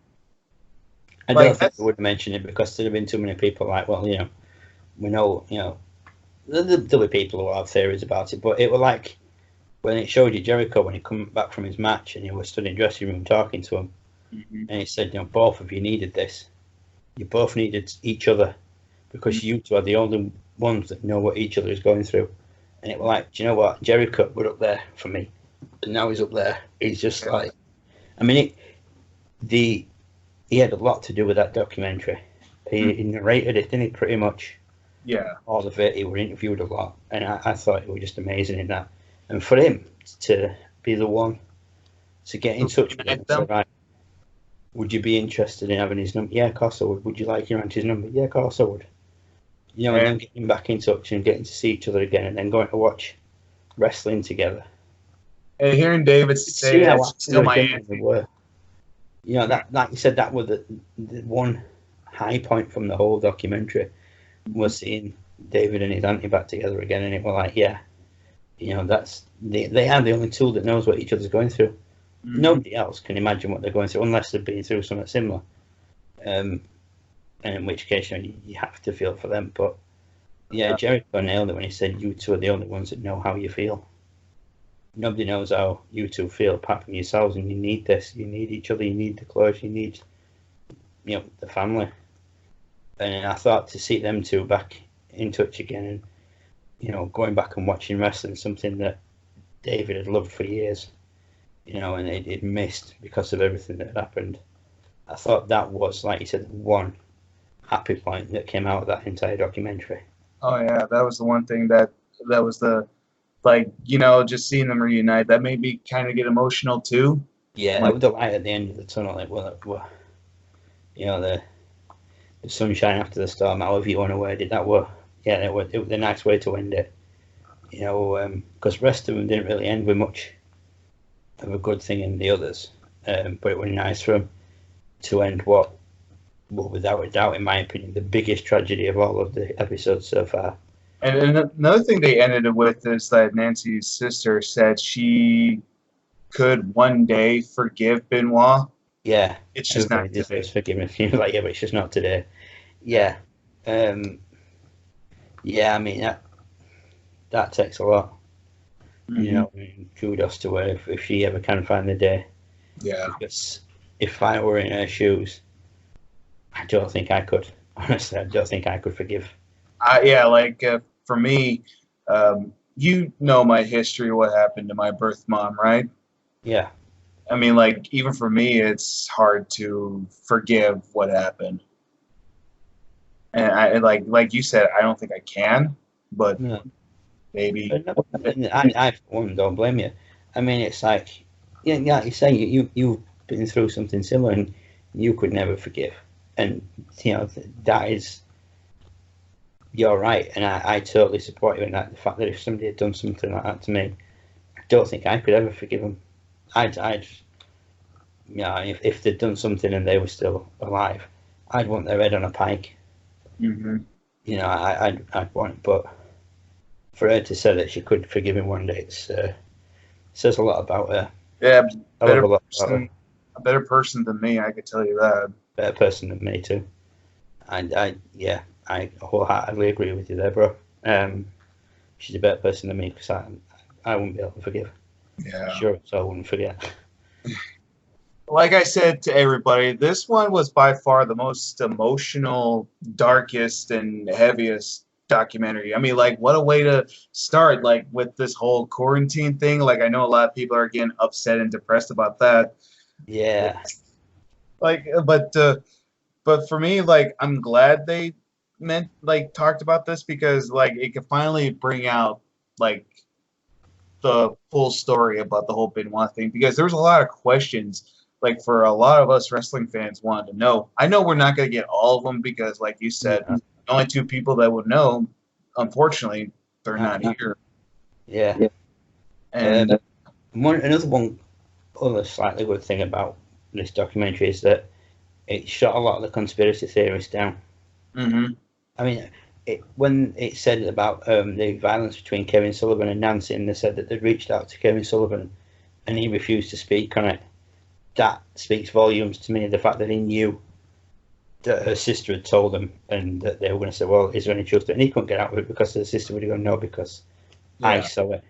I Like, don't think they would mention it because there'd have been too many people like, well, we know, there'll be people who have theories about it, but it was like when it showed you Jericho when he come back from his match and he was stood in the dressing room talking to him, and he said, both of you needed this. You both needed each other because you two are the only ones that know what each other is going through. And it was like, do you know what? Jericho was up there for me, and now he's up there. He's just like, I mean, he had a lot to do with that documentary. He narrated it, didn't he? Pretty much. Yeah. All of it. He was interviewed a lot, and I thought it was just amazing in that. And for him to be the one to get in touch with him and say, right, would you be interested in having his number? Yeah, of course I would. Would you like your auntie's number? Yeah, of course I would. And then getting back in touch and getting to see each other again, and then going to watch wrestling together. And hearing David say that's still my auntie. That, like you said, that was the one high point from the whole documentary was seeing David and his auntie back together again, and it was like, that's they are the only two that knows what each other's going through. Nobody else can imagine what they're going through unless they've been through something similar. And in which case, you have to feel for them. But Jericho nailed it when he said, "You two are the only ones that know how you feel. Nobody knows how you two feel apart from yourselves, and you need this. You need each other. You need the clothes. You need, the family." And I thought to see them two back in touch again, and going back and watching wrestling, something that David had loved for years, and he'd missed because of everything that had happened. I thought that was, like you said, one happy point that came out of that entire documentary. Oh yeah, that was the one thing that was the, just seeing them reunite, that made me kind of get emotional too. Yeah, with the light at the end of the tunnel, the sunshine after the storm, however you want to word it, it was a nice way to end it. Because the rest of them didn't really end with much of a good thing in the others, but it was nice for them to end what, without a doubt, in my opinion, the biggest tragedy of all of the episodes so far. And another thing they ended it with is that Nancy's sister said she could one day forgive Benoit. Yeah, it's just not today. Forgiveness. Like, but it's just not today. Yeah, I mean that takes a lot. Kudos to her if she ever can find the day. Yeah. Because if I were in her shoes, I don't think I could. Honestly, I don't think I could forgive. For me, my history, what happened to my birth mom, right? Yeah. I mean, even for me, it's hard to forgive what happened. And I like you said, I don't think I can, but maybe. I for one, don't blame you. I mean, it's like, like you say, you've been through something similar, and you could never forgive. And that is, you're right, and I totally support you in that. The fact that if somebody had done something like that to me, I don't think I could ever forgive them. If they'd done something and they were still alive, I'd want their head on a pike. Mm-hmm. I'd want, but for her to say that she could forgive him one day, it says a lot about her. Yeah, I love a lot about her. a better person than me, I could tell you that. Better person than me too. And I wholeheartedly agree with you there, bro. She's a better person than me because I wouldn't be able to forgive. Yeah. Sure, so I wouldn't forget. Like I said to everybody, this one was by far the most emotional, darkest, and heaviest documentary. I mean, like, what a way to start, like, with this whole quarantine thing. Like, I know a lot of people are getting upset and depressed about that. Yeah. Like, but for me, like, I'm glad they talked about this because, like, it could finally bring out, like, the full story about the whole Benoit thing because there was a lot of questions. Like for a lot of us wrestling fans wanted to know. I know we're not going to get all of them because, like you said, the only two people that would know, unfortunately, they're not here. Yeah. And another other slightly good thing about this documentary is that it shot a lot of the conspiracy theories down. Mm-hmm. I mean, when it said about the violence between Kevin Sullivan and Nancy, and they said that they'd reached out to Kevin Sullivan and he refused to speak on it, that speaks volumes to me. The fact that he knew that her sister had told him and that they were going to say, well, is there any truth to it? And he couldn't get out of it because the sister would have gone, no, because I saw it.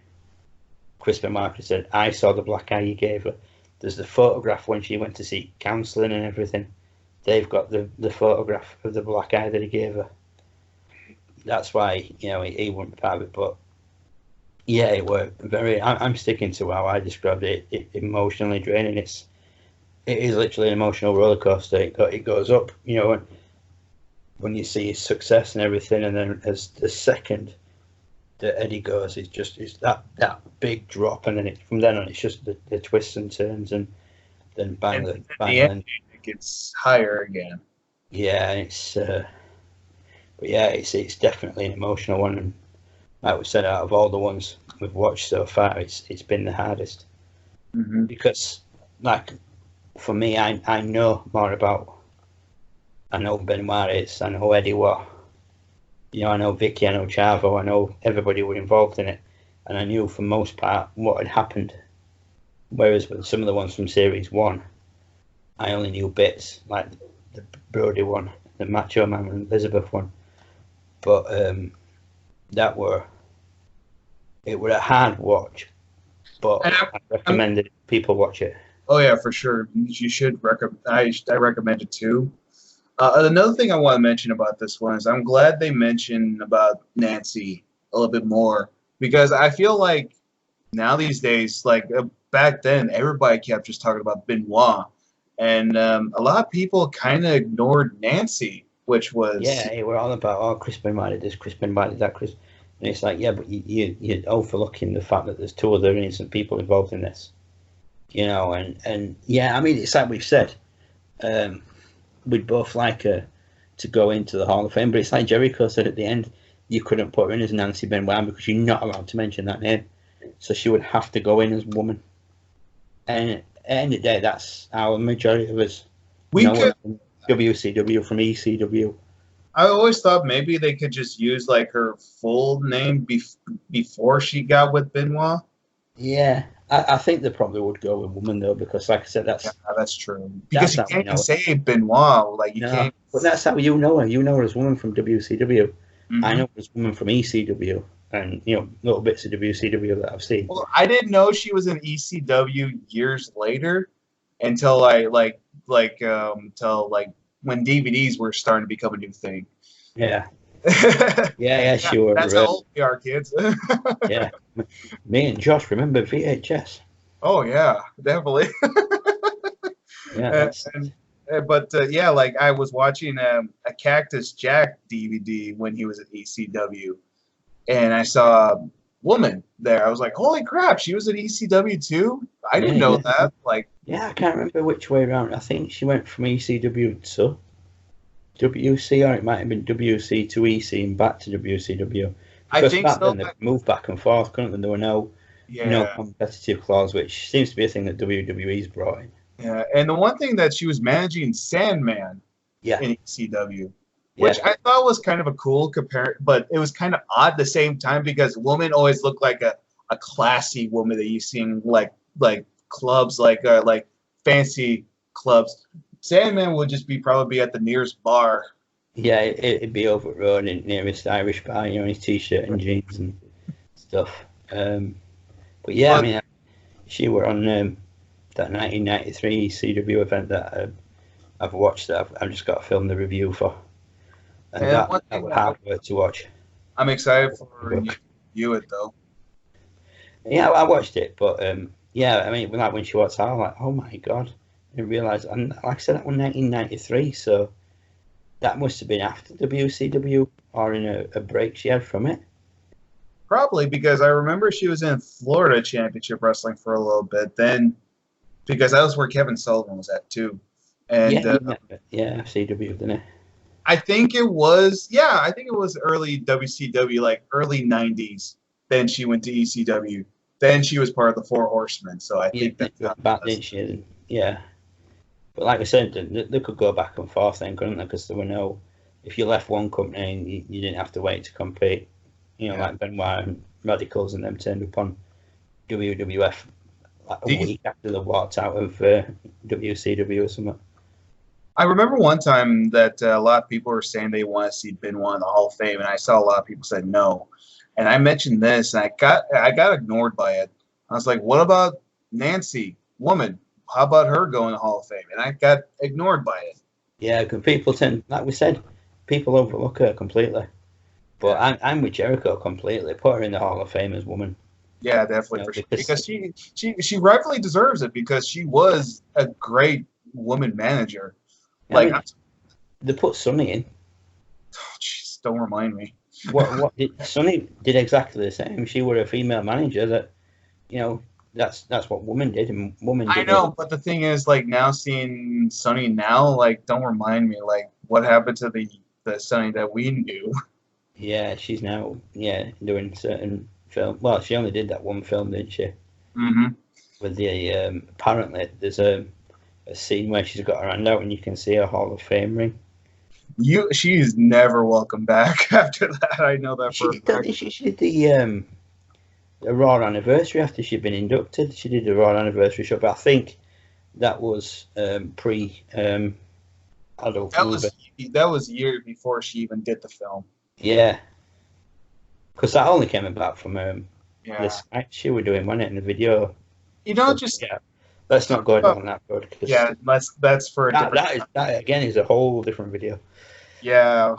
Chris Benoit said, I saw the black eye you gave her. There's the photograph when she went to seek counselling and everything. They've got the photograph of the black eye that he gave her. That's why, he wouldn't be part of it. But, yeah, it worked very... I'm sticking to how I described it. Emotionally draining. It is literally an emotional roller coaster. It goes up, when you see his success and everything, and then as the second that Eddie goes, it's that big drop, and then from then on, it's just the twists and turns, and then bang, and bang, it gets higher again. Yeah, it's definitely an emotional one, and like we said, out of all the ones we've watched so far, it's been the hardest because, like. For me, I know more about. I know Benoit is. I know who Eddie was. I know Vicky. I know Chavo. I know everybody who was involved in it, and I knew for most part what had happened. Whereas with some of the ones from Series 1, I only knew bits, like the Brody one, the Macho Man and Elizabeth one. But it were a hard watch. But I recommend that people watch it. Oh yeah, for sure. You should recommend. I recommend it too. Another thing I want to mention about this one is I'm glad they mentioned about Nancy a little bit more because I feel like now these days, like back then, everybody kept just talking about Benoit, and a lot of people kind of ignored Nancy, which was we're all about Chris Benoit did this, Chris Benoit did that, Chris, and it's like but you're overlooking the fact that there's two other innocent people involved in this. And yeah, I mean, it's like we've said, we'd both like her to go into the Hall of Fame, but it's like Jericho said at the end, you couldn't put her in as Nancy Benoit because you're not allowed to mention that name. So she would have to go in as a woman. And at the end of the day, that's our majority of us. We could from WCW, from ECW. I always thought maybe they could just use like her full name before she got with Benoit. Yeah. I think they probably would go with woman though, because like I said, that's true. Because you can't say Benoit, like you can't. But that's how you know her. You know her as woman from WCW. Mm-hmm. I know her as woman from ECW, and little bits of WCW that I've seen. Well, I didn't know she was in ECW years later, until until when DVDs were starting to become a new thing. Yeah. Sure. That's how old we are, kids. Yeah. Me and Josh remember VHS. Oh, yeah, definitely. Yeah. But I was watching a Cactus Jack DVD when he was at ECW, and I saw a woman there. I was like, holy crap, she was at ECW too? I didn't know that. I can't remember which way around. I think she went from ECW to WC, or it might have been WC to EC and back to WCW. Because I think back then they moved back and forth, couldn't they? There were no competitive clause, which seems to be a thing that WWE's brought in. Yeah, and the one thing that she was managing Sandman in ECW, which I thought was kind of a cool but it was kind of odd at the same time because women always look like a classy woman that you've seen like clubs like fancy clubs. Sandman would just probably be at the nearest bar. Yeah, it'd be over the road in nearest Irish bar, you know, his t-shirt and jeans and stuff. But yeah, I mean, she were on that 1993 CW event that I've watched. That I've just got to film the review for, and that was hard work to watch. I'm excited for you to view it though. Yeah, I watched it, but yeah, I mean, like when she walked out, I'm like, oh my god, I didn't realise. And like I said, that was 1993, so that must have been after WCW or in a break she had from it. Probably because I remember she was in Florida Championship Wrestling for a little bit. Then, because that was where Kevin Sullivan was at too. And yeah, CW, didn't it? I think it was early WCW, like early '90s. Then she went to ECW. Then she was part of the Four Horsemen. So I think back then she, yeah. But like I said, they could go back and forth then, couldn't they? Because there were no, if you left one company and you didn't have to wait to compete, you know, like Benoit and Radicals and them turned up on WWF like a week after they walked out of WCW or something. I remember one time that a lot of people were saying they want to see Benoit in the Hall of Fame, and I saw a lot of people said no. And I mentioned this, and I got ignored by it. I was like, what about Nancy, woman? How about her going to the Hall of Fame? And I got ignored by it. Yeah, because people tend, like we said, people overlook her completely. But I'm with Jericho completely. Put her in the Hall of Fame as woman. Yeah, definitely, you know, for sure. Because she rightfully deserves it because she was a great woman manager. Like, I mean, they put Sunny in. Oh, jeez, don't remind me. What did Sunny did exactly the same. She were a female manager that, you know, that's what women did, and women did. I know, but the thing is, like, now seeing Sunny now, like, don't remind me, like, what happened to the Sunny that we knew. Yeah, she's now doing certain film. Well, she only did that one film, didn't she? Mm-hmm. With the apparently there's a scene where she's got her hand out and you can see her Hall of Fame ring. She's never welcome back after that. I know that for a fact. She did the Raw anniversary after she'd been inducted. She did the Raw anniversary show, but I think that was pre adult. That was years before she even did the film. Yeah, because that only came about from this act she were doing, wasn't it, in the video? You know, just let's not go down that road. Yeah, that's for a different. That again is a whole different video. Yeah,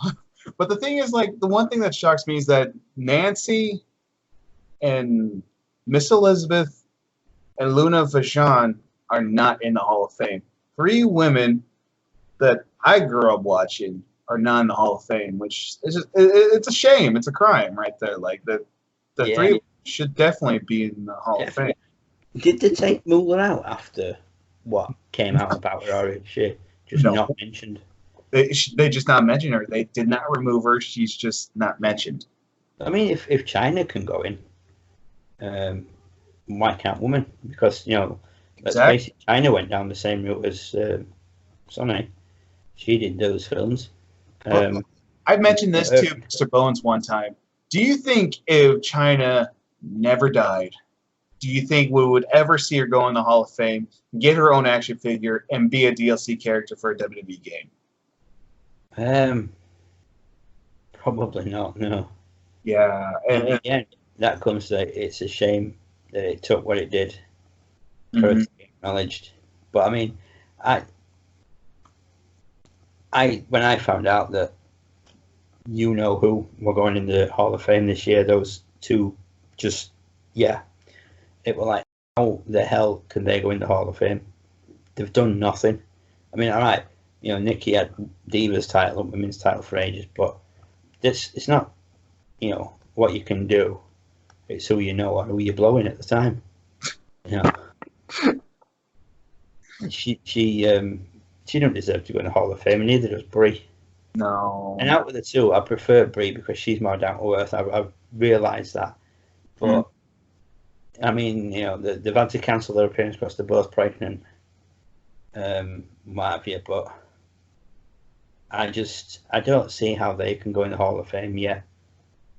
but the thing is, like, the one thing that shocks me is that Nancy and Miss Elizabeth and Luna Vachon are not in the Hall of Fame. 3 women that I grew up watching are not in the Hall of Fame, which is just, it's a shame. It's a crime right there. Like, the 3 should definitely be in the Hall of Fame. Did they take Moolah out after what came out about her, or is she just not mentioned? They just not mentioned her. They did not remove her. She's just not mentioned. I mean, if China can go in, why can't women? Because, you know, let's face it, China went down the same route as Sonny. She did those films. I mentioned this to Mr. Bones one time. Do you think if China never died, do you think we would ever see her go in the Hall of Fame, get her own action figure, and be a DLC character for a WWE game? Probably not, no. Yeah. And again, that comes to it's a shame that it took what it did for it to be acknowledged. But I mean, when I found out that you know who were going in the Hall of Fame this year, those 2 just it was like, how the hell can they go in the Hall of Fame? They've done nothing. I mean, all right, you know, Nikki had Divas title and women's title for ages, but it's not, you know, what you can do. It's who you know or who you're blowing at the time. You know, she don't deserve to go in the Hall of Fame, and neither does Brie. No. And out of the 2, I prefer Brie because she's more down to earth. I've realised that, but. I mean, you know, they've had to cancel their appearance because they're both pregnant, what have you, but I don't see how they can go in the Hall of Fame yet.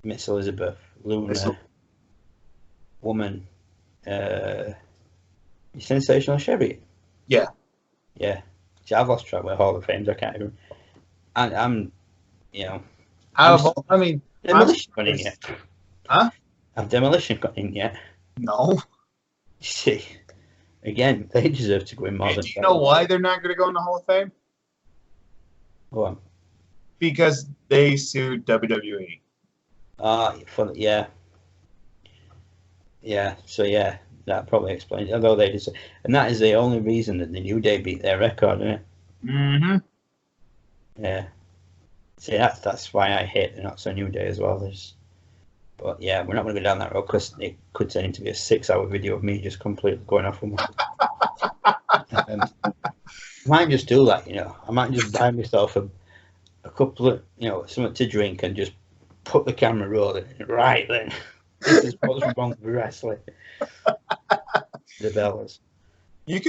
Miss Elizabeth, Luna, woman, Sensational Chevy. Yeah. Yeah. See, I've lost track with Hall of Fames. I can't even. I'm you know. I mean, Demolition got in yet? Huh? Have Demolition got in yet? No. You see, again, they deserve to go in more Hey, than. do you know why they're not going to go in the Hall of Fame? Go on. Because they sued WWE. Yeah. Yeah. So yeah, that probably explains it. Although they deserve, and that is the only reason that the New Day beat their record, isn't it? Mm-hmm. Yeah. See, that's why I hate the Not So New Day as well. But yeah, we're not going to go down that road because it could turn into a 6-hour video of me just completely going off on I might just do that, I might just buy myself a couple of, something to drink and just put the camera rolling. Right then, this is what's wrong with wrestling. The Bellas. You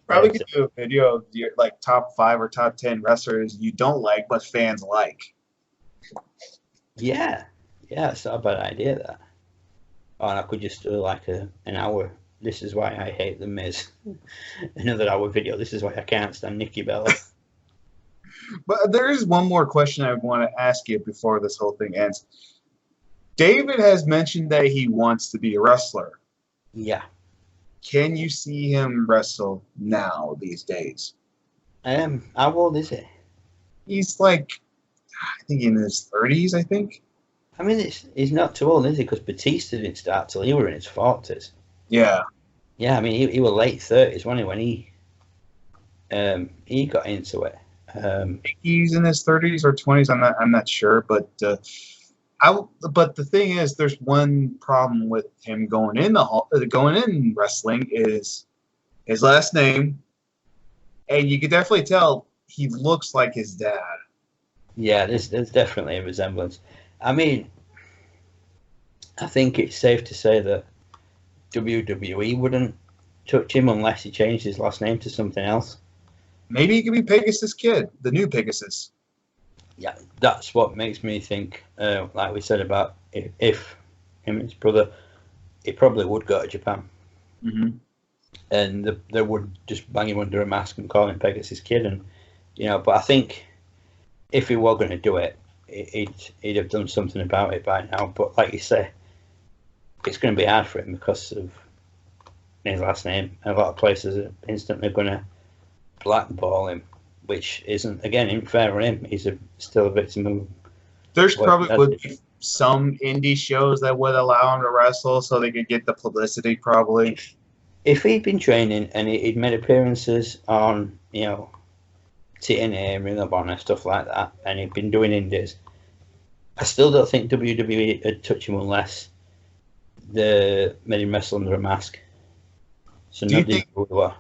probably could do a video of your top 5 or top 10 wrestlers you don't like but fans like. Yeah, it's not a bad idea, that. And I could just do an hour. This is why I hate the Miz. Another hour video. This is why I can't stand Nikki Bella. But there is one more question I want to ask you before this whole thing ends. David has mentioned that he wants to be a wrestler. Yeah. Can you see him wrestle now these days? How old is he? He's I think in his 30s, I think. I mean, he's not too old, is he? Because Batista didn't start till he were in his 40s. Yeah. Yeah, I mean, he was late 30s, wasn't he, when he got into it. He's in his 30s or 20s. I'm not sure, but but the thing is, there's one problem with him going in wrestling is his last name, and you can definitely tell he looks like his dad. Yeah, there's definitely a resemblance. I mean, I think it's safe to say that WWE wouldn't touch him unless he changed his last name to something else. Maybe he could be Pegasus Kid, the new Pegasus. Yeah, that's what makes me think, like we said about if him and his brother, he probably would go to Japan. Mm-hmm. And they would just bang him under a mask and call him Pegasus Kid. And, but I think if he were going to do it, he'd have done something about it by now. But like you say, it's going to be hard for him because of his last name. A lot of places are instantly going to blackball him, which isn't fair on him. He's still a victim of. There's probably would be some indie shows that would allow him to wrestle, so they could get the publicity. Probably, if he'd been training and he'd made appearances on, TNA, Ring of Honor, stuff like that, and he'd been doing indies, I still don't think WWE would touch him unless they made him wrestle under a mask. So nobody knew who he was.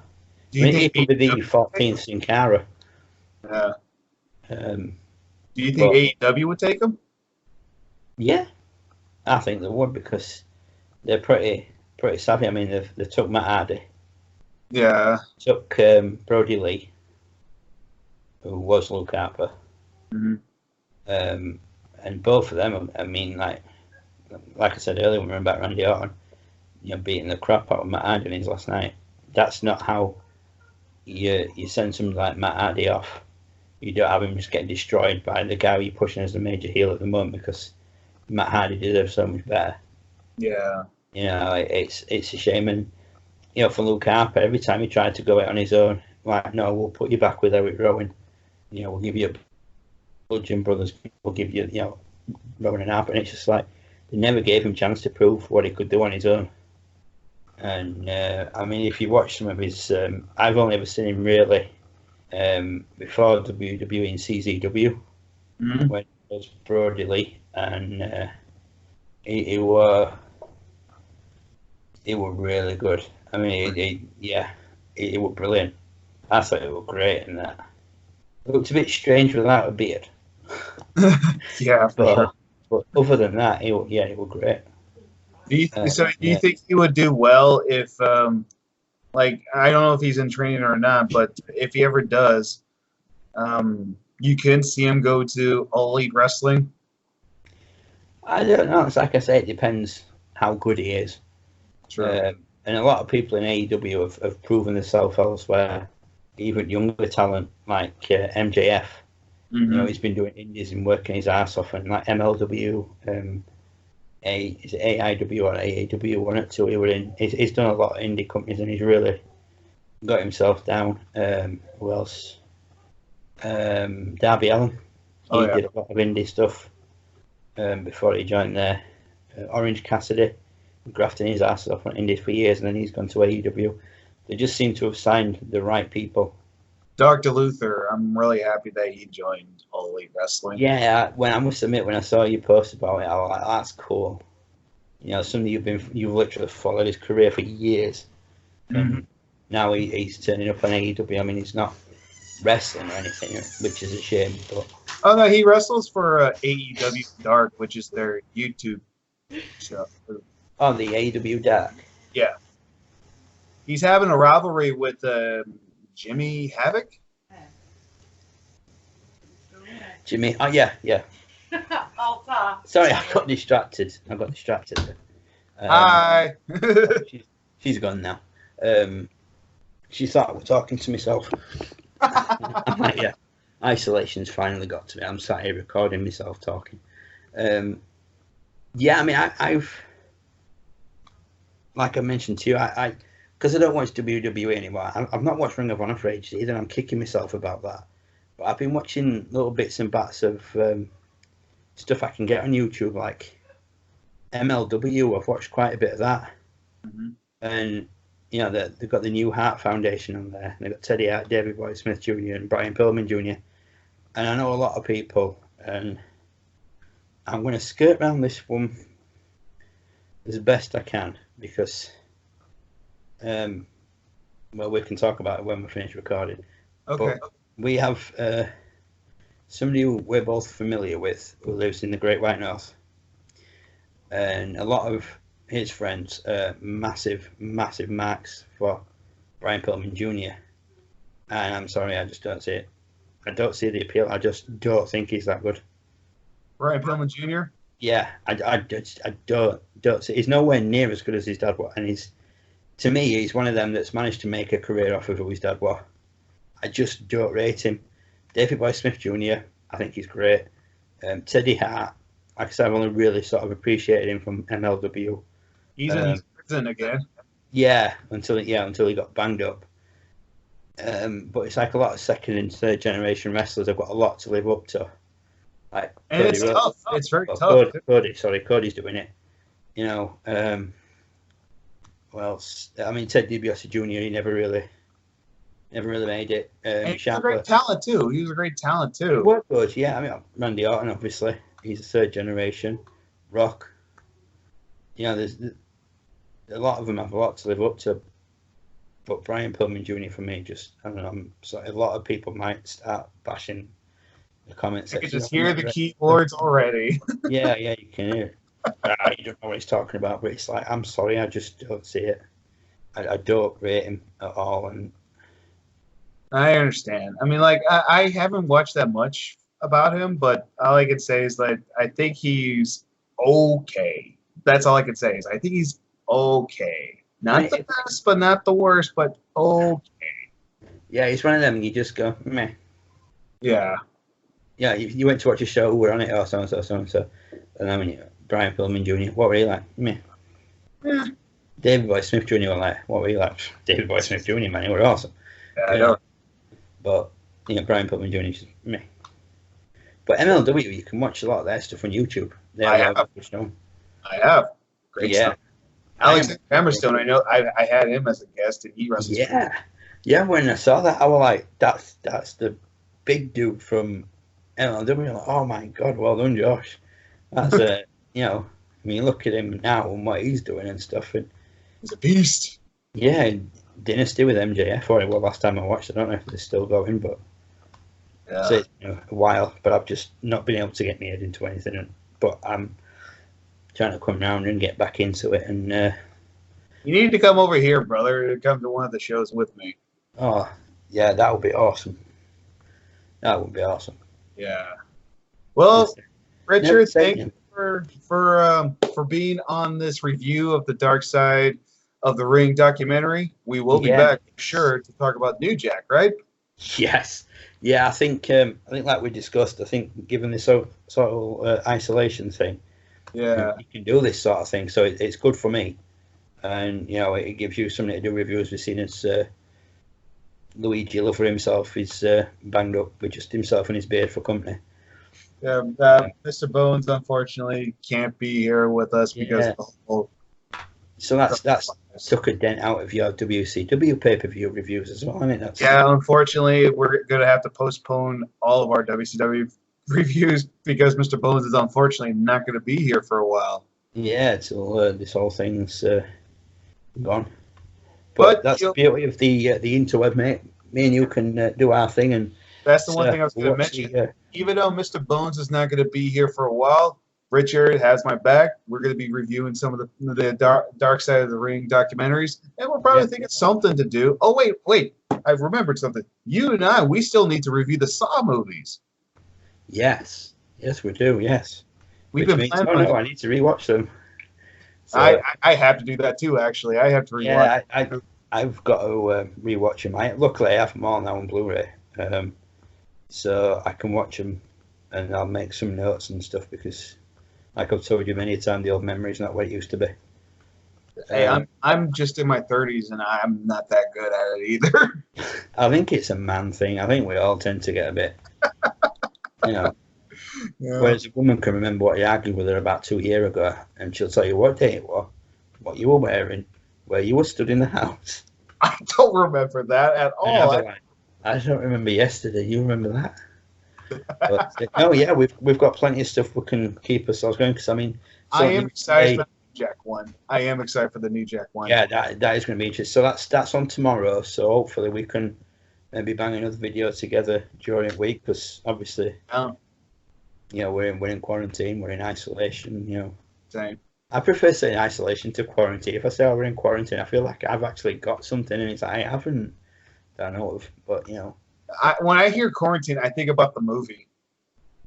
He could be the 14th Sin Cara. Yeah. Do you think AEW would take him? Yeah, I think they would because they're pretty savvy. I mean, they took Matt Hardy. Yeah. Took Brody Lee, who was Luke Harper. Mm-hmm. And both of them, I mean, like I said earlier, when we were about Randy Orton, beating the crap out of Matt Hardy in his last night. That's not how you send somebody like Matt Hardy off. You don't have him just get destroyed by the guy you're pushing as the major heel at the moment because Matt Hardy deserves so much better. Yeah. It's a shame. And, for Luke Harper, every time he tried to go out on his own, like, no, we'll put you back with Eric Rowan. We'll give you Bludgeon Brothers. We'll give you, Rowan and Harper. And it's just like, they never gave him a chance to prove what he could do on his own. And, I mean, if you watch some of his, I've only ever seen him really before WWE and CZW, mm-hmm. when it was Brody Lee, and he were really good. I mean, he was brilliant. I thought he was great in that. It looked a bit strange without a beard. Yeah, for sure. But other than that, he was great. Do you think he would do well if, I don't know if he's in training or not, but if he ever does, you can see him go to All Elite Wrestling? I don't know. It's like I say, it depends how good he is. Sure. And a lot of people in AEW have proven themselves elsewhere. Even younger talent like MJF. Mm-hmm. You know, he's been doing indies and working his ass off, and like MLW, is it AIW or AAW, one or two he were in. He's done a lot of indie companies, and he's really got himself down. Who else? Darby Allin. He did a lot of indie stuff before he joined there. Orange Cassidy, grafting his ass off on indies for years, and then he's gone to AEW. They just seem to have signed the right people. Dr. Luther, I'm really happy that he joined All Elite Wrestling. Yeah, I must admit, when I saw you post about it, I was like, that's cool. You know, something you've literally followed his career for years. Mm-hmm. Now he's turning up on AEW. I mean, he's not wrestling or anything, which is a shame. But oh no, he wrestles for AEW Dark, which is their YouTube show. Oh, the AEW Dark. Yeah, he's having a rivalry with Jimmy Havoc. Jimmy. Oh yeah. Sorry, I got distracted. Hi. She's gone now. She thought I was talking to myself. I'm like, yeah, isolation's finally got to me. I'm sat here recording myself talking. Yeah, I mean, I've like I mentioned to you, I because I don't watch WWE anymore. I've not watched Ring of Honor for ages either. I'm kicking myself about that. But I've been watching little bits and bats of stuff I can get on YouTube, like MLW. I've watched quite a bit of that. Mm-hmm. And you know, they've got the New Heart Foundation on there. They've got Teddy Hart, David Boy Smith Jr. and Brian Pillman Jr. And I know a lot of people, and I'm going to skirt around this one as best I can because, well, we can talk about it when we finish recording. Okay. But we have somebody who we're both familiar with who lives in the Great White North. And a lot of his friends massive marks for Brian Pillman Jr. And I'm sorry, I just don't see it. I don't see the appeal. I just don't think he's that good. Brian Pillman Jr.? Yeah, I don't see. He's nowhere near as good as his dad was. And to me, he's one of them that's managed to make a career off of who his dad was. I just don't rate him. David Boy Smith Jr., I think he's great. Teddy Hart, like I said, I've only really sort of appreciated him from MLW. He's in prison again. Yeah, until he got banged up. But it's like a lot of second and third generation wrestlers have got a lot to live up to. Like And Cody it's Rhodes. tough. It's very tough. Cody's doing it. You know, well, I mean, Ted DiBiase Jr. He never really made it. And he's a great talent too. He was a great talent too. What good? Yeah, I mean, Randy Orton, obviously, he's a third generation. Rock. You know, there's a lot of them have a lot to live up to. But Brian Pillman Jr. for me, just I don't know. I'm sorry, a lot of people might start bashing the comments. I can just hear the keyboards already. Yeah, you can hear it. You don't know what he's talking about, but it's like, I'm sorry, I just don't see it. I don't rate him at all, and I understand. I mean, like I haven't watched that much about him, but all I can say is that I think he's okay. That's all I can say is I think he's okay. Not the best, but not the worst, but okay. Yeah, he's one of them. You just go, meh. Yeah. Yeah, you went to watch a show, we're on it, or so and so, and I mean, Brian Pillman Jr. What were you like? Meh. Yeah. David Boy Smith Jr. were like, what were you like? David Boy Smith Jr. Man, he were awesome. Yeah, I know. But you know, Brian Pillman Jr. Just meh. But MLW, you can watch a lot of their stuff on YouTube. I have. Great stuff. Alex Hammerstone, I know. I had him as a guest, and he wrestles. Yeah. When I saw that, I was like, "That's the big dude from MLW." Like, oh my god, well done, Josh. That's you know. I mean, look at him now and what he's doing and stuff. And he's a beast. Yeah, Dynasty with MJF. Or well, last time I watched, I don't know if they're still going, but yeah. It's a while. But I've just not been able to get my head into anything. But I'm trying to come round and get back into it, and you need to come over here, brother, to come to one of the shows with me. Oh yeah, that would be awesome. Yeah. Well, Richard, thank you for being on this review of the Dark Side of the Ring documentary, we will be back sure to talk about New Jack, right? Yes. Yeah, I think like we discussed, I think given this sort of isolation thing, Yeah, you can do this sort of thing. So it's good for me, and it gives you something to do reviews. We've seen as Luigi Lover himself is banged up with just himself and his beard for company. yeah. Mr. Bones unfortunately can't be here with us because of the whole. So that's took a dent out of your WCW pay-per-view reviews as well, isn't it? Unfortunately, we're going to have to postpone all of our WCW reviews because Mr. Bones is unfortunately not going to be here for a while. Yeah, till this whole thing's gone. But that's the beauty of the interweb, mate. Me and you can do our thing, and that's the one thing I was going to mention. Even though Mr. Bones is not going to be here for a while, Richard has my back. We're going to be reviewing some of the Dark Side of the Ring documentaries, and we're probably thinking something to do. Oh, wait. I've remembered something. You and I, we still need to review the Saw movies. Yes, we do, yes. We've been planning I need to rewatch them. So, I have to do that too, actually. I have to rewatch. Yeah, I've got to rewatch them. Luckily, I have them all now on Blu-ray. So I can watch them, and I'll make some notes and stuff because, like I've told you many times, the old memory's not what it used to be. Hey, I'm just in my 30s, and I'm not that good at it either. I think it's a man thing. I think we all tend to get a bit, Yeah. Whereas a woman can remember what you argued with her about 2 years ago, and she'll tell you what day it was, what you were wearing, where you were stood in the house. I don't remember that at all. I don't remember yesterday. You remember that? But, we've got plenty of stuff we can keep ourselves going. Because I am excited for the New Jack one. I am excited for the New Jack one. Yeah, that is going to be interesting. So that's on tomorrow. So hopefully we can maybe bang another video together during the week. Because obviously, we're in quarantine. We're in isolation. Same. I prefer saying isolation to quarantine. If I say we're in quarantine, I feel like I've actually got something, and it's like I haven't. I know of, but when I hear quarantine, I think about the movie.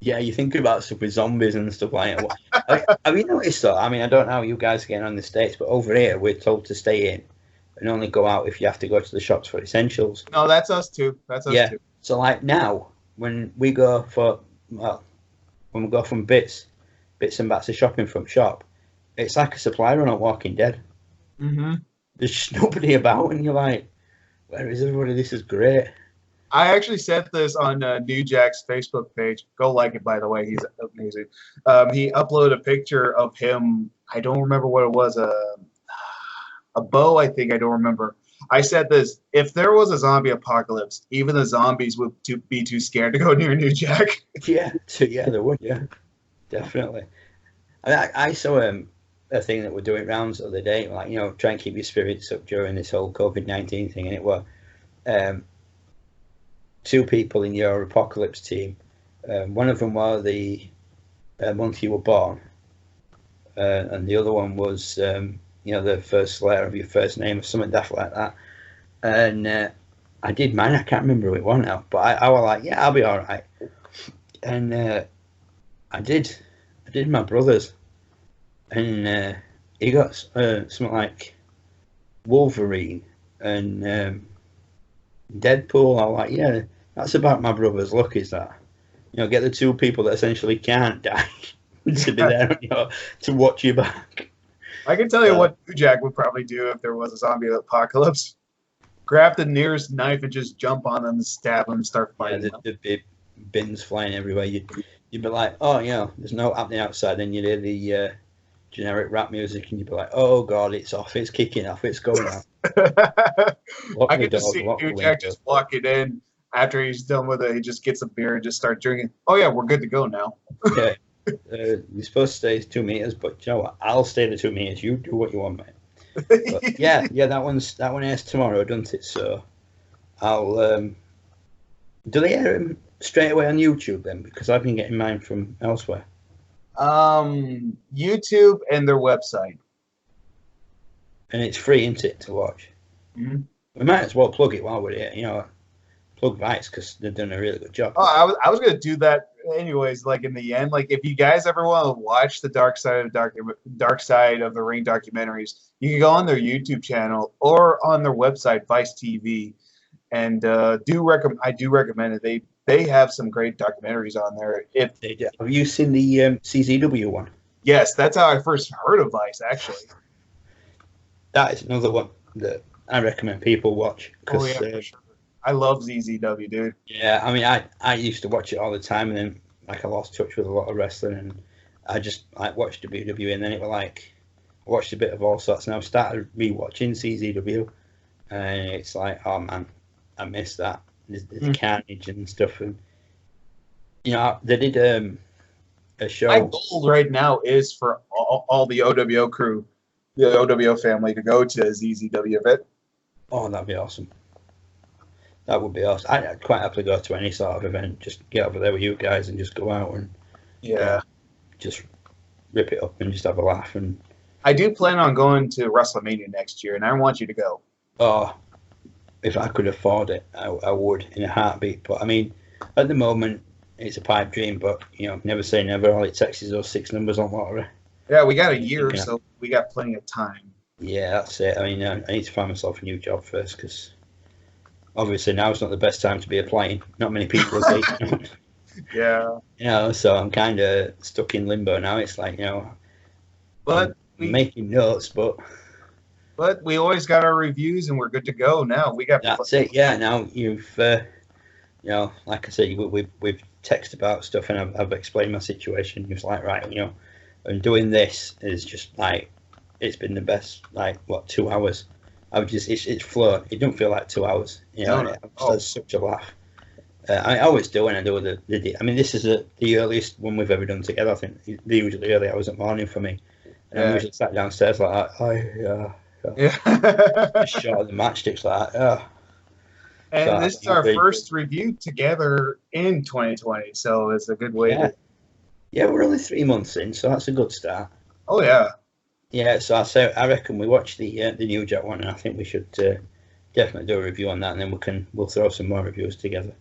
Yeah, you think about stuff with zombies and stuff like that. Have you noticed though? I don't know how you guys are getting on the States, but over here we're told to stay in and only go out if you have to go to the shops for essentials. No, that's us too. Too. So like now, when we go from bits and bats of shopping from shop, it's like a supply run on Walking Dead. Mm-hmm. There's just nobody about, and you're like, where is everybody? This is great. I actually said this on New Jack's Facebook page. Go like it, by the way. He's amazing. He uploaded a picture of him. I don't remember what it was. A bow, I think. I don't remember. I said this. If there was a zombie apocalypse, even the zombies would be too scared to go near New Jack. Yeah, they would. Yeah, definitely. I saw a thing that we're doing rounds the other day, like try and keep your spirits up during this whole COVID-19 thing, and it was 2 people in your apocalypse team. One of them was the month you were born, and the other one was the first letter of your first name or something daft like that. And I did mine. I can't remember who it was now, but I was like, yeah, I'll be all right. And I did my brother's. And he got something like Wolverine and Deadpool. I'm like, yeah, that's about my brother's luck, is that? Get the 2 people that essentially can't die to be there, to watch you back. I can tell you what New Jack would probably do if there was a zombie apocalypse. Grab the nearest knife and just jump on them and stab them and start fighting them. The big bins flying everywhere. You'd be like, oh, there's no happening outside. Then you'd hear the generic rap music, and you'd be like, "Oh God, it's off! It's kicking off! It's going off!" I can just see New Jack just walking in after he's done with it. He just gets a beer and just start drinking. Oh yeah, we're good to go now. Yeah, you're supposed to stay 2 meters, but you know what? I'll stay the 2 meters. You do what you want, mate. But yeah, that one airs tomorrow, doesn't it? So I'll do they air him straight away on YouTube then? Because I've been getting mine from elsewhere. YouTube and their website. And it's free, isn't it, to watch? Mm-hmm. We might as well plug it while we're here, plug Vice because they've done a really good job. Oh, I was gonna do that anyways. Like in the end, like if you guys ever want to watch the Dark Side of the Ring documentaries, you can go on their YouTube channel or on their website Vice TV, and I do recommend it. They have some great documentaries on there. Have you seen the CZW one? Yes, that's how I first heard of Vice. Actually, that is another one that I recommend people watch. oh yeah, for sure. I love ZZW, dude. Yeah, I mean, I used to watch it all the time, and then like I lost touch with a lot of wrestling, and I just like watched WWE, and then it was like I watched a bit of all sorts, and I started rewatching CZW, and it's like, oh man, I missed that. There's carnage and stuff, and you know they did a show. My goal right now is for all the OWO crew, the OWO family, to go to a ZZW event. Oh, that'd be awesome. That would be awesome. I'd quite happily go to any sort of event. Just get over there with you guys and just go out and just rip it up and just have a laugh. And I do plan on going to WrestleMania next year, and I want you to go. Oh, if I could afford it, I would in a heartbeat. But I mean, at the moment, it's a pipe dream. But you know, never say never. All it takes is those 6 numbers on lottery. Yeah, we got a year, so we got plenty of time. Yeah, that's it. I mean, I need to find myself a new job first because obviously now it's not the best time to be applying. Not many people are taking. Yeah. You know, so I'm kind of stuck in limbo now. It's like, you know, but I'm making notes, but we always got our reviews and we're good to go now. We got that's it. Yeah, now you've, you know, like I said, we've texted about stuff and I've explained my situation. It's like, right, you know, and doing this is just like, it's been the best, like, what, 2 hours. It's flown. It don't feel like 2 hours. You know, I've just had such a laugh. I always do when I do the I mean, this is the earliest one we've ever done together. I think they're usually early hours at morning for me. And I'm usually sat downstairs like that. Yeah. Short of the matchsticks like that. Yeah. And so this is our first review together in 2020, so it's a good way to. Yeah, we're only 3 months in, so that's a good start. Oh yeah. Yeah, so I reckon we watch the New Jack one, and I think we should definitely do a review on that, and then we'll throw some more reviews together.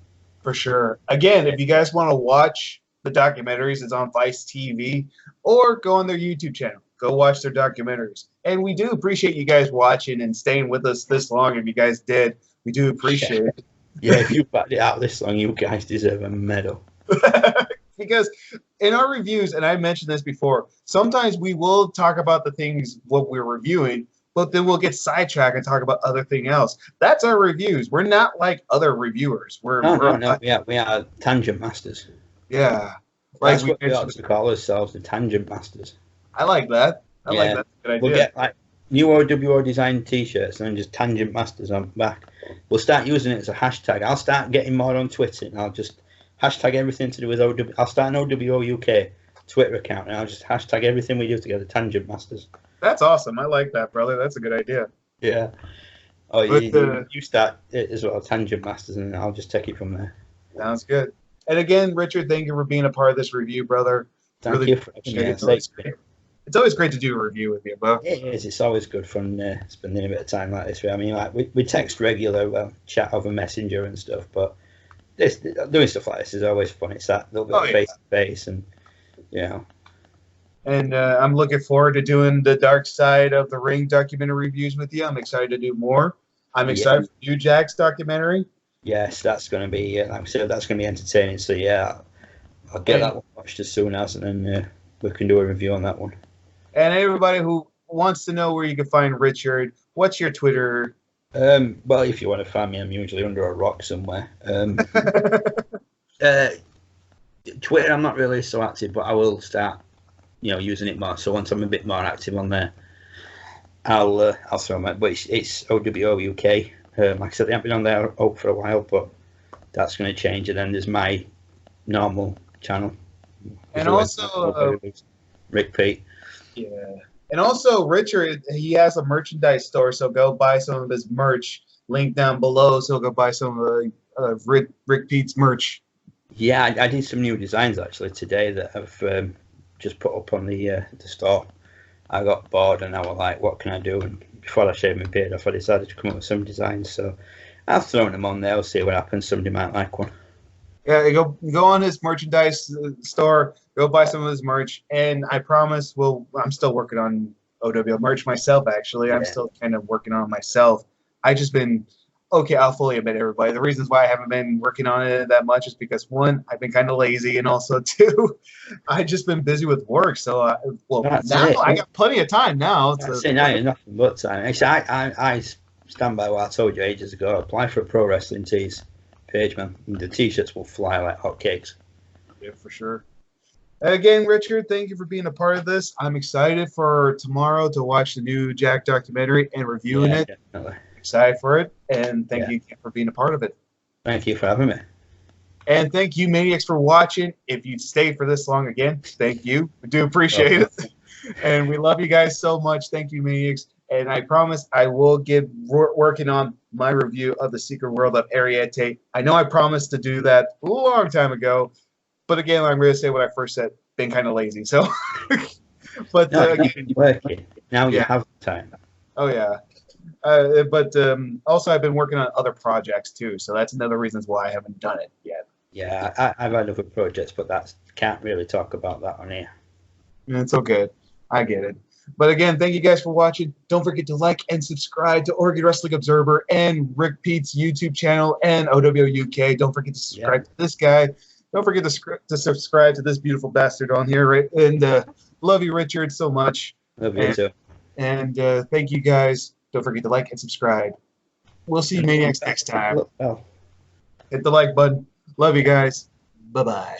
For sure. Again, if you guys want to watch the documentaries, it's on Vice TV, or go on their YouTube channel. Go watch their documentaries. And we do appreciate you guys watching and staying with us this long. If you guys did, we do appreciate it. Yeah, if you backed it out this long, you guys deserve a medal. Because in our reviews, and I mentioned this before, sometimes we will talk about the things what we're reviewing, but then we'll get sidetracked and talk about other thing else. That's our reviews. We're not like other reviewers. No. We are tangent masters. Yeah. That's what we ought to call ourselves, the tangent masters. I like that. I like that. That's a good idea. We'll get like new OWO design t-shirts and then just tangent masters on the back. We'll start using it as a hashtag. I'll start getting more on Twitter and I'll just hashtag everything to do with OWO. I'll start an OWO UK Twitter account and I'll just hashtag everything we do together, Tangent Masters. That's awesome. I like that, brother. That's a good idea. Yeah. Oh, you start it as well, Tangent Masters, and I'll just take it from there. Sounds good. And again, Richard, thank you for being a part of this review, brother. Thank you for It's always great to do a review with you, bro. It is. It's always good fun spending a bit of time like this. I mean, like we text regular, chat over Messenger and stuff, but doing stuff like this is always fun. It's that little bit of face to face, and you know. And I'm looking forward to doing the Dark Side of the Ring documentary reviews with you. I'm excited to do more. I'm excited for New Jack's documentary. Yes, that's going to be, like I said, that's going to be entertaining. So yeah, I'll get that one watched as soon as, and then we can do a review on that one. And everybody who wants to know where you can find Richard, what's your Twitter? Well, if you want to find me, I'm usually under a rock somewhere. Twitter, I'm not really so active, but I will start, using it more. So once I'm a bit more active on there, I'll throw my. But it's OWO UK. Like I said, they haven't been on there for a while, but that's going to change. And then there's my normal channel. And also Rick Pete. Yeah. And also, Richard, he has a merchandise store, so go buy some of his merch. Link down below, so go buy some of Rick Pete's merch. Yeah, I did some new designs actually today that I've just put up on the store. I got bored and I was like, what can I do? And before I shaved my beard off, I decided to come up with some designs. So I've thrown them on there. I'll see what happens. Somebody might like one. Yeah, go on his merchandise store, go buy some of his merch, and I promise I'm still working on OWL merch myself, actually. I'm still kind of working on it myself. I just been, okay, I'll fully admit, everybody, the reasons why I haven't been working on it that much is because, one, I've been kind of lazy, and also, two, I just been busy with work. So, I got plenty of time now. Now you're nothing but time. Actually, I stand by what I told you ages ago. Apply for a pro wrestling tees page, man. The t-shirts will fly like hotcakes. Yeah, for sure. Again, Richard, thank you for being a part of this. I'm excited for tomorrow to watch the new Jack documentary and reviewing it. Definitely. Excited for it, and thank you again for being a part of it. Thank you for having me. And thank you, Maniacs, for watching. If you stayed for this long again, thank you. We do appreciate it. And we love you guys so much. Thank you, Maniacs. And I promise I will get working on my review of The Secret World of Ariete. I know I promised to do that a long time ago. But again, I'm going to say what I first said, been kind of lazy. So, but again, working. Now you have time. Oh, yeah. But also I've been working on other projects too. So that's another reason why I haven't done it yet. Yeah, I've had other projects, but can't really talk about that on here. It's okay. I get it. But again, thank you guys for watching. Don't forget to like and subscribe to Oregon Wrestling Observer and Rick Pete's YouTube channel and OWUK. Don't forget to subscribe to this guy. Don't forget to subscribe to this beautiful bastard on here. Right? And love you, Richard, so much. Love you too. And thank you guys. Don't forget to like and subscribe. We'll see you Maniacs next time. Hit the like button. Love you guys. Bye-bye.